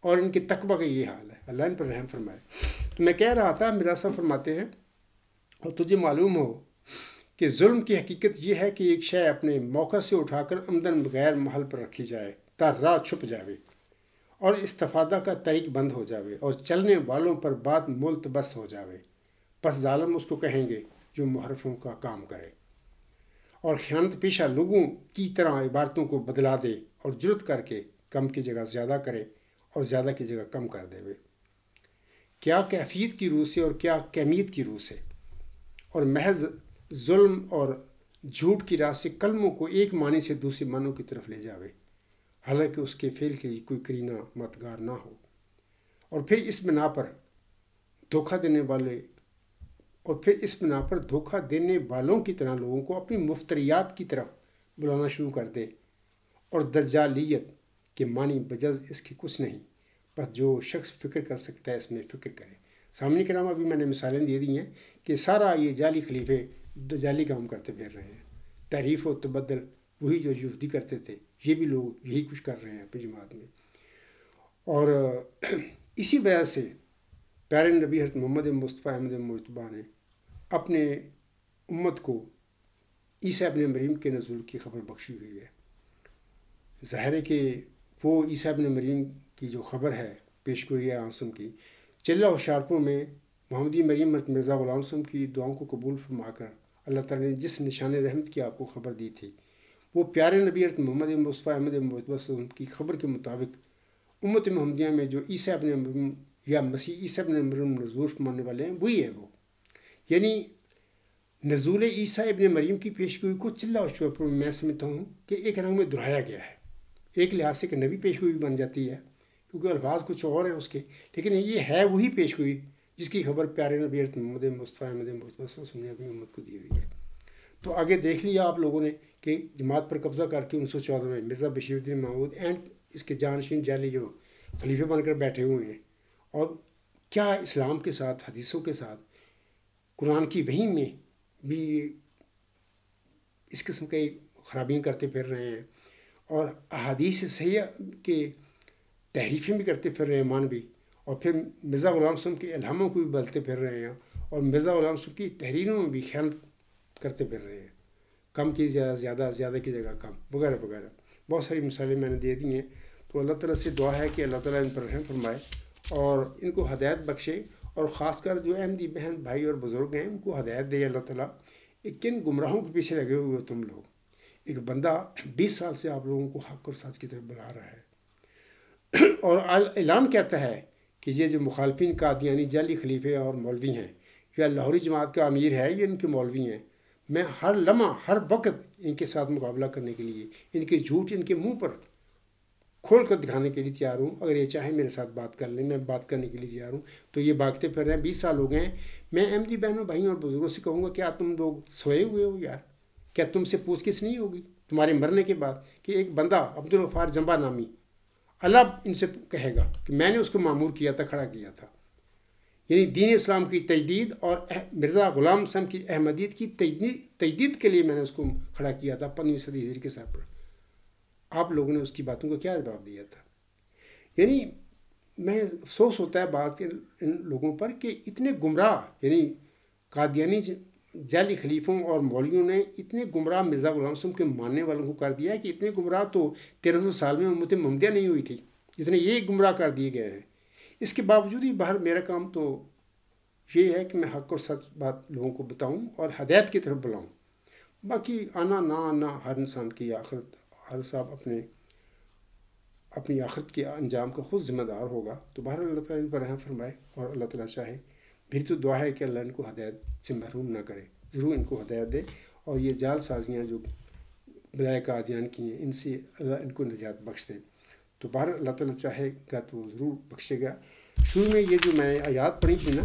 اور ان کے تقوی کا یہ حال ہے، اللہ ان پر رحم فرمائے۔ تو میں کہہ رہا تھا، میرا صاحب فرماتے ہیں، اور تجھے معلوم ہو کہ ظلم کی حقیقت یہ ہے کہ ایک شے اپنے موقع سے اٹھا کر عمدن بغیر محل پر رکھی جائے تا راہ چھپ جاوے اور استفادہ کا طریق بند ہو جاوے اور چلنے والوں پر بات ملتبس ہو جاوے، پس ظالم اس کو کہیں گے جو محرفوں کا کام کرے اور خیانت پیشہ لوگوں کی طرح عبارتوں کو بدلا دے اور جرت کر کے کم کی جگہ زیادہ کرے اور زیادہ کی جگہ کم کر دے وے، کیا کیفیت کی روح سے اور کیا کمیت کی روح سے، اور محض ظلم اور جھوٹ کی راہ سے کلموں کو ایک معنی سے دوسرے معنوں کی طرف لے جاوے، حالانکہ اس کے فعل کے لیے کوئی کرینہ مددگار نہ ہو، اور پھر اس بنا پر دھوکہ دینے والوں کی طرح لوگوں کو اپنی مفتریات کی طرف بلانا شروع کر دے، اور دجالیت کے معنی بجز اس کی کچھ نہیں، بس جو شخص فکر کر سکتا ہے اس میں فکر کرے۔ سامنے کرام ابھی میں نے مثالیں دے دی ہیں کہ سارا یہ جعلی خلیفے دجالی کام کرتے پھر رہے ہیں، تحریف و تبدل وہی جو یہودی کرتے تھے، یہ بھی لوگ یہی کچھ کر رہے ہیں اپنی جماعت میں، اور اسی وجہ سے پیارے نبی حضرت محمد مصطفیٰ احمد مجتبیٰ نے اپنے امت کو عیسیٰ ابن مریم کے نزول کی خبر بخشی ہوئی ہے۔ ظاہر ہے کہ وہ عیسیٰ ابن مریم کی جو خبر ہے پیش گوئی ہے آسم کی، چلہ ہوشیارپور میں محمدی مریم مرزا غلام حسن کی دعاؤں کو قبول فرما کر اللہ تعالیٰ نے جس نشان رحمت کی آپ کو خبر دی تھی، وہ پیارے نبی حضرت محمد مصطفیٰ احمد مجتبیٰ کی خبر کے مطابق امت محمدیہ میں جو عیسیٰ ابن مریم یا مسیح عیسیٰ ابن مریم نزول فرمانے والے ہیں وہی ہے وہ، یعنی نزول عیسیٰ ابن مریم کی پیشگوئی کو چلہ ہوشیارپور میں سمجھتا ہوں کہ ایک رنگ میں دہرایا گیا ہے، ایک لحاظ سے کہ نبی پیشگوئی بن جاتی ہے کیونکہ الفاظ کچھ اور ہیں اس کے، لیکن یہ ہے وہی پیشگوئی جس کی خبر پیارے نبی حضرت محمد مصطفیٰ احمد مجتبیٰ نے اپنی امت کو دی ہوئی ہے۔ تو آگے دیکھ لیا آپ لوگوں نے کہ جماعت پر قبضہ کر کے 1914 میں مرزا بشیر الدین محمود اینڈ اس کے جانشین جعلی جو خلیفے بن کر بیٹھے ہوئے ہیں، اور کیا اسلام کے ساتھ، حدیثوں کے ساتھ، قرآن کی وحی میں بھی اس قسم کے خرابیاں کرتے پھر رہے ہیں، اور احادیث صحیحہ کے تحریفیں بھی کرتے پھر رہے ہیں مانوی، اور پھر مرزا غلام حسن کے الہاموں کو بھی بدلتے پھر رہے ہیں، اور مرزا غلام حسن کی تحریروں میں بھی خیانت کرتے پھر رہے ہیں، کم کی زیادہ، زیادہ کی جگہ کم، وغیرہ وغیرہ، بہت ساری مثالیں میں نے دے دی ہیں۔ تو اللہ تعالیٰ سے دعا ہے کہ اللہ تعالیٰ ان پر رحم فرمائے اور ان کو ہدایت بخشے، اور خاص کر جو احمدی بہن بھائی اور بزرگ ہیں ان کو ہدایت دے اللہ تعالیٰ۔ کن گمراہوں کے پیچھے لگے ہوئے ہو تم لوگ؟ ایک بندہ 20 سال سے آپ لوگوں کو حق اور سچ کی طرف بلا رہا ہے، اور اعلان کہتا ہے کہ یہ جو مخالفین قادیانی جعلی خلیفے اور مولوی ہیں، یا لاہوری جماعت کا امیر ہے، یہ ان کے مولوی ہیں، میں ہر لمحہ ہر وقت ان کے ساتھ مقابلہ کرنے کے لیے، ان کے جھوٹ ان کے منہ پر کھول کر دکھانے کے لیے تیار ہوں، اگر یہ چاہیں میرے ساتھ بات کر لیں، میں بات کرنے کے لیے تیار ہوں۔ تو یہ بھاگتے پھر رہے ہیں، 20 سال ہو گئے ہیں۔ میں احمدی بہنوں بھائیوں اور بزرگوں سے کہوں گا، کیا تم لوگ سوئے ہوئے ہو یار؟ کیا تم سے پوچھ گچھ نہیں ہوگی تمہارے مرنے کے بعد کہ ایک بندہ عبدالغفار جنبا نامی، اللہ ان سے کہے گا کہ میں نے اس کو معمور کیا تھا، کھڑا کیا تھا، یعنی دین اسلام کی تجدید اور مرزا غلام حسن کی احمدیت کی تجدید کے لیے میں نے اس کو کھڑا کیا تھا 15ویں صدی ہجری کے سر پر۔ آپ لوگوں نے اس کی باتوں کو کیا جواب دیا تھا؟ یعنی میں افسوس ہوتا ہے بات ان لوگوں پر کہ اتنے گمراہ، یعنی قادیانی جعلی خلیفوں اور مولویوں نے اتنے گمراہ مرزا غلام حسن کے ماننے والوں کو کر دیا ہے کہ اتنے گمراہ تو 1300 سال میں امت محمدیہ نہیں ہوئی تھی جتنے یہ گمراہ کر دیے گئے ہیں۔ اس کے باوجود ہی باہر میرا کام تو یہ ہے کہ میں حق اور سچ بات لوگوں کو بتاؤں اور ہدایت کی طرف بلاؤں، باقی آنا نہ آنا ہر انسان کی آخرت ہر صاحب اپنی آخرت کے انجام کا خود ذمہ دار ہوگا. تو بہرحال اللہ تعالیٰ ان پر رحم فرمائے، اور اللہ تعالیٰ چاہے، میری تو دعا ہے کہ اللہ ان کو ہدایت سے محروم نہ کرے، ضرور ان کو ہدایت دے، اور یہ جال سازیاں جو بدائے قادیان کی ہیں ان سے اللہ ان کو نجات بخش دے. تو بہرحال اللہ تعالیٰ چاہے گا تو ضرور بخشے گا. شروع میں یہ جو میں آیات پڑھی تھی نا،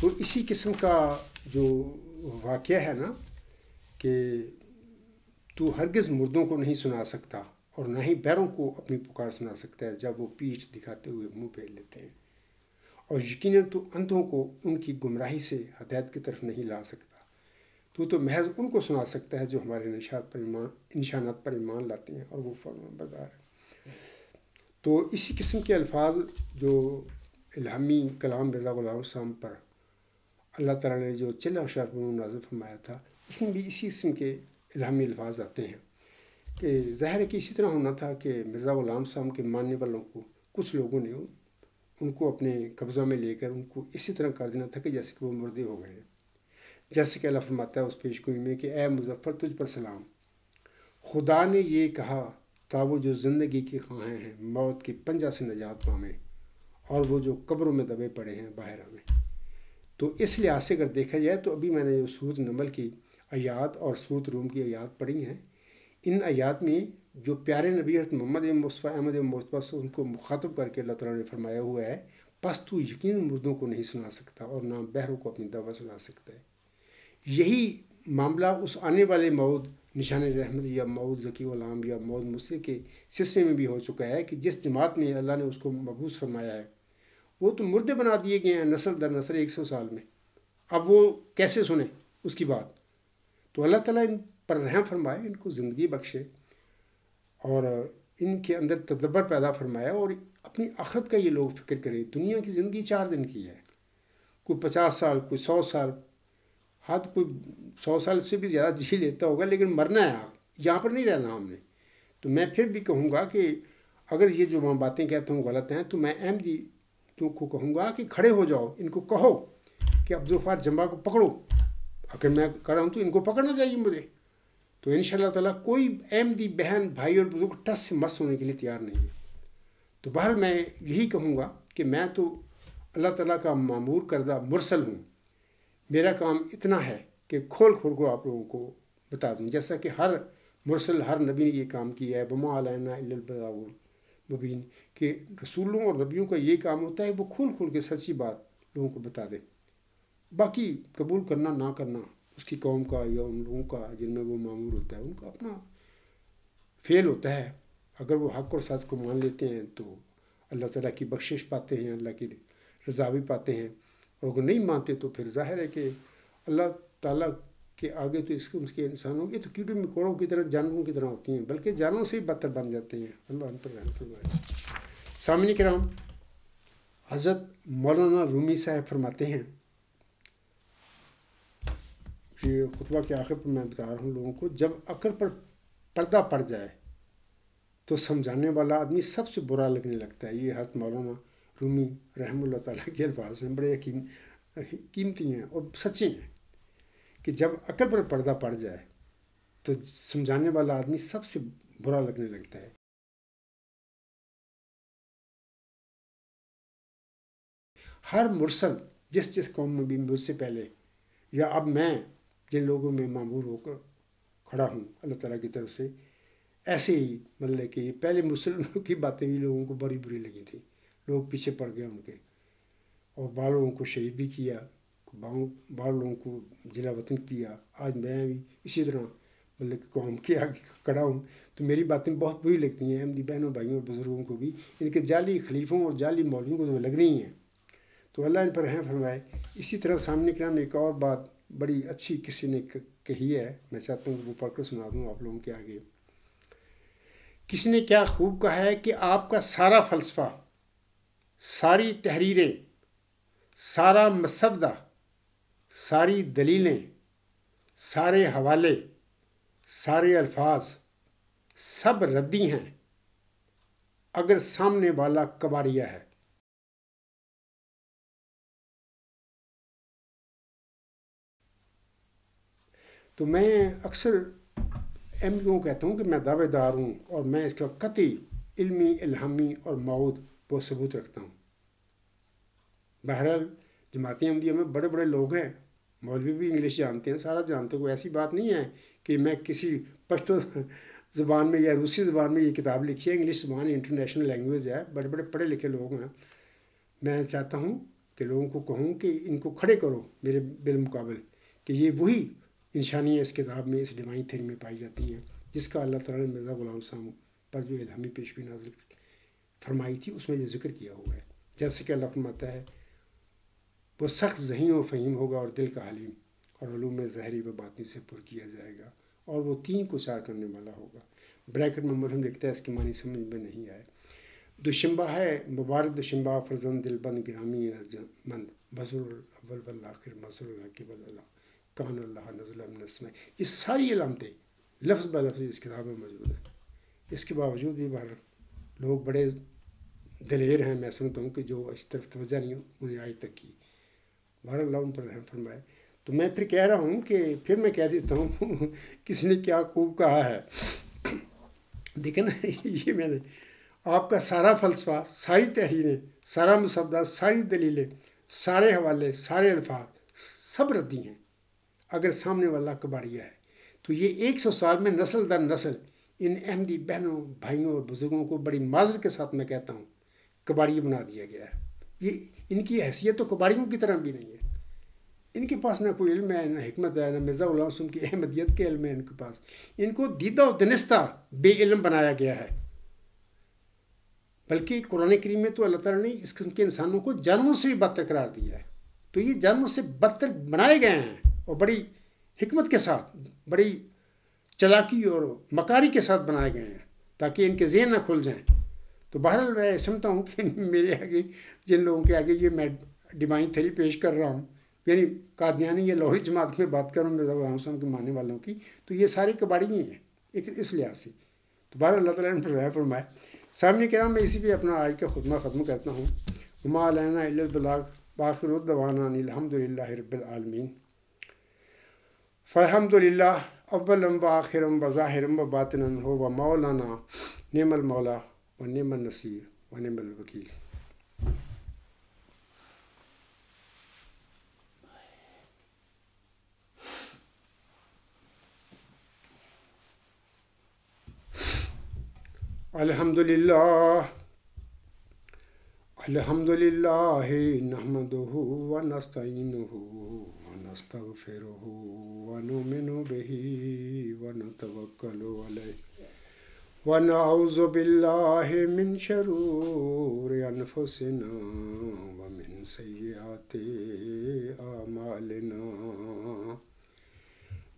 تو اسی قسم کا جو واقعہ ہے نا کہ تو ہرگز مردوں کو نہیں سنا سکتا اور نہ ہی بہروں کو اپنی پکار سنا سکتا ہے جب وہ پیٹھ دکھاتے ہوئے منہ پھیر لیتے ہیں، اور یقیناً تو اندھوں کو ان کی گمراہی سے ہدایت کی طرف نہیں لا سکتا. تو محض ان کو سنا سکتا ہے جو ہمارے نشانات پر ایمان لاتے ہیں اور وہ فرمان بردار ہیں. تو اسی قسم کے الفاظ جو الہامی کلام مرزا غلام صاحب پر اللہ تعالیٰ نے جو چلہ ہوشیار پر نازل فرمایا تھا، اس میں بھی اسی قسم کے الہامی الفاظ آتے ہیں کہ ظاہر ہے کہ اسی طرح ہونا تھا کہ مرزا غلام صاحب کے ماننے والوں کو کچھ لوگوں نے ان کو اپنے قبضہ میں لے کر ان کو اسی طرح کر دینا تھا کہ جیسے کہ وہ مردے ہو گئے ہیں. جیسے کہ اللہ فرماتا ہے اس پیش گوئی میں کہ اے مظفر تجھ پر سلام، خدا نے یہ کہا تا وہ جو زندگی کی خواہیں ہیں موت کے پنجہ سے نجات پامیں، اور وہ جو قبروں میں دبے پڑے ہیں باہرہ میں. تو اس لحاظ سے اگر دیکھا جائے تو ابھی میں نے جو سورۃ نمل کی آیات اور سورۃ روم کی آیات پڑھی ہیں، ان آیات میں جو پیارے نبی حضرت محمد مصطفیٰ احمد مصطفیٰ سے ان کو مخاطب کر کے اللہ تعالیٰ نے فرمایا ہوا ہے، پس تو یقیناً مردوں کو نہیں سنا سکتا اور نہ بہروں کو اپنی دعوت سنا سکتا ہے. یہی معاملہ اس آنے والے موعود نشان رحمت یا موعود ذکی غلام یا موعود مسیح کے سلسلے میں بھی ہو چکا ہے کہ جس جماعت میں اللہ نے اس کو مبعوث فرمایا ہے وہ تو مردے بنا دیے گئے ہیں نسل در نسل 100 سال میں. اب وہ کیسے سنیں اس کی بات؟ تو اللہ تعالیٰ ان پر رحم فرمائے، ان کو زندگی بخشے اور ان کے اندر تدبر پیدا فرمایا، اور اپنی آخرت کا یہ لوگ فکر کریں. دنیا کی زندگی 4 دن کی ہے، کوئی 50 سال، کوئی 100 سال، حد کوئی 100 سال سے بھی زیادہ جی لیتا ہوگا، لیکن مرنا ہے، یہاں پر نہیں رہنا ہم نے. تو میں پھر بھی کہوں گا کہ اگر یہ جو میں باتیں کہتا ہوں غلط ہیں تو میں احمدی کو کہوں گا کہ کھڑے ہو جاؤ، ان کو کہو کہ عبدالغفار جمبا کو پکڑو. اگر میں کہہ رہا ہوں تو ان کو پکڑنا چاہیے مجھے. تو انشاءاللہ تعالیٰ کوئی احمدی بہن بھائی اور بزرگ ٹس سے مس ہونے کے لیے تیار نہیں ہے. تو بہرحال میں یہی کہوں گا کہ میں تو اللہ تعالیٰ کا معمور کردہ مرسل ہوں. میرا کام اتنا ہے کہ کھول کو آپ لوگوں کو بتا دوں، جیسا کہ ہر مرسل ہر نبی نے یہ کام کیا ہے. وما علینا الا البلاغ المبین، کہ رسولوں اور نبیوں کا یہ کام ہوتا ہے وہ کھول کے سچی بات لوگوں کو بتا دے. باقی قبول کرنا نہ کرنا اس کی قوم کا یا ان لوگوں کا جن میں وہ معمور ہوتا ہے ان کا اپنا فعل ہوتا ہے. اگر وہ حق اور سچ کو مان لیتے ہیں تو اللہ تعالیٰ کی بخشش پاتے ہیں، اللہ کی رضا بھی پاتے ہیں، اور اگر نہیں مانتے تو پھر ظاہر ہے کہ اللہ تعالیٰ کے آگے تو اس کے انسانوں کے تو کیڑے مکوڑوں کی طرح جانوروں کی طرح ہوتی ہیں، بلکہ جانوروں سے بھی بدتر بن جاتے ہیں. اللہ ان پر رحم فرمائے. سامعین کرام، حضرت مولانا رومی صاحب فرماتے ہیں، یہ خطبہ کے آخر پر میں بتا رہا ہوں لوگوں کو، جب عقل پر پردہ پڑ جائے تو سمجھانے والا آدمی سب سے برا لگنے لگتا ہے. یہ حضرت مولانا رومی رحمہ اللہ تعالیٰ کے الفاظ ہیں، بڑے قیمتی ہیں اور سچے ہیں کہ جب عقل پر پردہ پڑ جائے تو سمجھانے والا آدمی سب سے برا لگنے لگتا ہے. ہر مرسل جس قوم میں بھی مجھ سے پہلے یا اب میں جن لوگوں میں معمور ہو کر کھڑا ہوں اللہ تعالیٰ کی طرف سے، ایسے ہی مطلب کہ پہلے مسلمانوں کی باتیں بھی لوگوں کو بری لگی تھیں، لوگ پیچھے پڑ گئے ان کے، اور بعض لوگوں کو شہید بھی کیا، بعض لوگوں کو جلا وطن کیا. آج میں بھی اسی طرح مطلب کہ قوم کے آگے کھڑا ہوں تو میری باتیں بہت بری لگتی ہیں. احمدی بہنوں بھائیوں اور بزرگوں کو بھی ان کے جعلی خلیفوں اور جعلی مولویوں کو تو لگ رہی ہیں. تو اللہ ان پر رحم فرمائے. اسی طرح سامنے کرام ایک اور بات بڑی اچھی کسی نے کہی ہے، میں چاہتا ہوں کہ وہ پڑھ کر سنا دوں آپ لوگوں کے آگے. کسی نے کیا خوب کہا ہے کہ آپ کا سارا فلسفہ، ساری تحریریں، سارا مسودہ، ساری دلیلیں، سارے حوالے، سارے الفاظ سب ردی ہیں اگر سامنے والا کباڑیا ہے. تو تو میں اکثر ایم کیوں کہتا ہوں کہ میں دعوے دار ہوں اور میں اس کا قطعی علمی الہامی اور معود وہ ثبوت رکھتا ہوں. بہرحال جماعت احمدیہ میں بڑے بڑے لوگ ہیں، مولوی بھی انگلش جانتے ہیں، سارا جانتے ہیں. کوئی ایسی بات نہیں ہے کہ میں کسی پشتو زبان میں یا روسی زبان میں یہ کتاب لکھی ہے. انگلش زبان انٹرنیشنل لینگویج ہے، بڑے بڑے پڑھے لکھے لوگ ہیں. میں چاہتا ہوں کہ لوگوں کو کہوں کہ ان کو کھڑے کرو میرے بالمقابل کہ یہ وہی نشانیاں اس کتاب میں، اس ڈیوائن تھیوری میں پائی جاتی ہیں جس کا اللہ تعالیٰ نے مرزا غلام صاحب پر جو الہامی پیشگوئی نازل فرمائی تھی اس میں یہ ذکر کیا ہوا ہے. جیسے کہ اللہ فرماتا ہے وہ سخت ذہین و فہیم ہوگا اور دل کا حلیم، اور علوم ظاہری و باطنی سے پر کیا جائے گا، اور وہ 3 کو 4 کرنے والا ہوگا. بریکٹ میں مرہم لکھتا ہے، اس کی معنی سمجھ میں نہیں آئے. دوشنبہ ہے مبارک دوشنبہ فرزند دل بند گرامی مند مظہر الاول والآخر مظہر الحق واللہ کان اللہ نزل من السماء. یہ ساری علامتیں لفظ بہ لفظ اس کتاب میں موجود ہیں. اس کے باوجود بھی لوگ بڑے دلیر ہیں، میں سمجھتا ہوں کہ جو اس طرف توجہ نہیں انہیں آج تک کی. بہر اللہ ان پر رحم فرمائے. تو میں پھر کہہ رہا ہوں کہ پھر میں کہہ دیتا ہوں کسی نے کیا خوب کہا ہے. دیکھیں نا، یہ میں نے آپ کا سارا فلسفہ، ساری تحریریں، سارا مسودہ، ساری دلیلیں، سارے حوالے، سارے الفاظ سب ردی ہیں. اگر سامنے والا کباڑیا ہے تو یہ 100 سال میں نسل در نسل ان احمدی بہنوں بھائیوں اور بزرگوں کو بڑی معذرت کے ساتھ میں کہتا ہوں کباڑی بنا دیا گیا ہے. یہ ان کی حیثیت تو کباڑیوں کی طرح بھی نہیں ہے. ان کے پاس نہ کوئی علم ہے، نہ حکمت ہے، نہ مرزا غلام صاحب کی احمدیت کے علم ہے ان کے پاس. ان کو دیدہ و دنستہ بے علم بنایا گیا ہے. بلکہ قرآن کریم میں تو اللہ تعالیٰ نے اس قسم کے انسانوں کو جانوروں سے بھی بدتر قرار دیا ہے. تو یہ جانوروں سے بدتر بنائے گئے ہیں اور بڑی حکمت کے ساتھ، بڑی چلاکی اور مکاری کے ساتھ بنائے گئے ہیں تاکہ ان کے ذہن نہ کھل جائیں. تو بہرحال میں سمجھتا ہوں کہ میرے آگے جن لوگوں کے آگے یہ میں ڈیوائن تھیوری پیش کر رہا ہوں، یعنی قادیانی یا لاہوری جماعت میں بات کر رہا ہوں مرزا غلام صاحب کے ماننے والوں کی، تو یہ سارے کباڑی ہی ہیں ایک اس لحاظ سے. تو بہرحال اللہ تعالیٰ نے رحم فرمائے. سامنے کرام میں اسی پہ اپنا آج کا خطبہ ختم کرتا ہوں. وما علینا الا البلاغ وآخر دعوانا ان الحمد للہ رب العالمین. فالحمد للہ اولم و آخرم و ظاہرم و باطنن ہو و مولانا نعم المولا و نعم النصیر و نعم الوکیل. الحمد للہ نحمدہ و نستعینہ و نستغفرہ و نؤمن بہ و نتوکل علیہ و نعوذ باللہ من شرور انفسنا و من سیئات اعمالنا.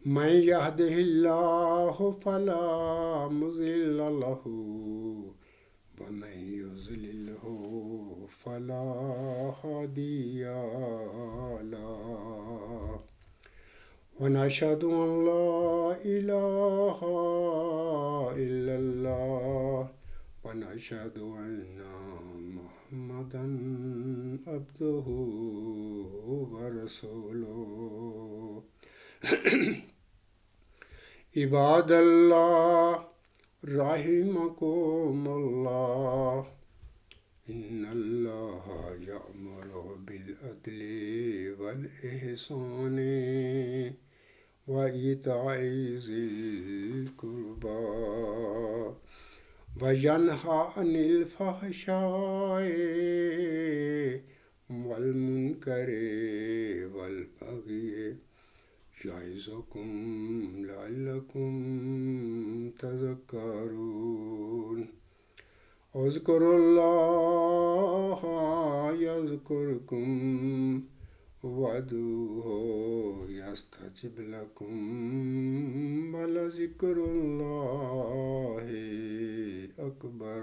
من یہدہ اللہ فلا مضل لہ ومن یضللہ فلا ہادی لہ. ونشہد ان لا الہ الا اللہ ونشہد ان محمدا عبدہ ورسولہ. عباد اللہ رحمکم اللہ ان اللہ یأمر بالعدل والاحسان وایتاء ذی القربی وینہی عن الفحشاء والمنکر والبغی یعظکم لعلکم تذکرون. اذکروا اللہ یذکرکم وادعوہ یستجب لکم ولذکر اللہ اکبر.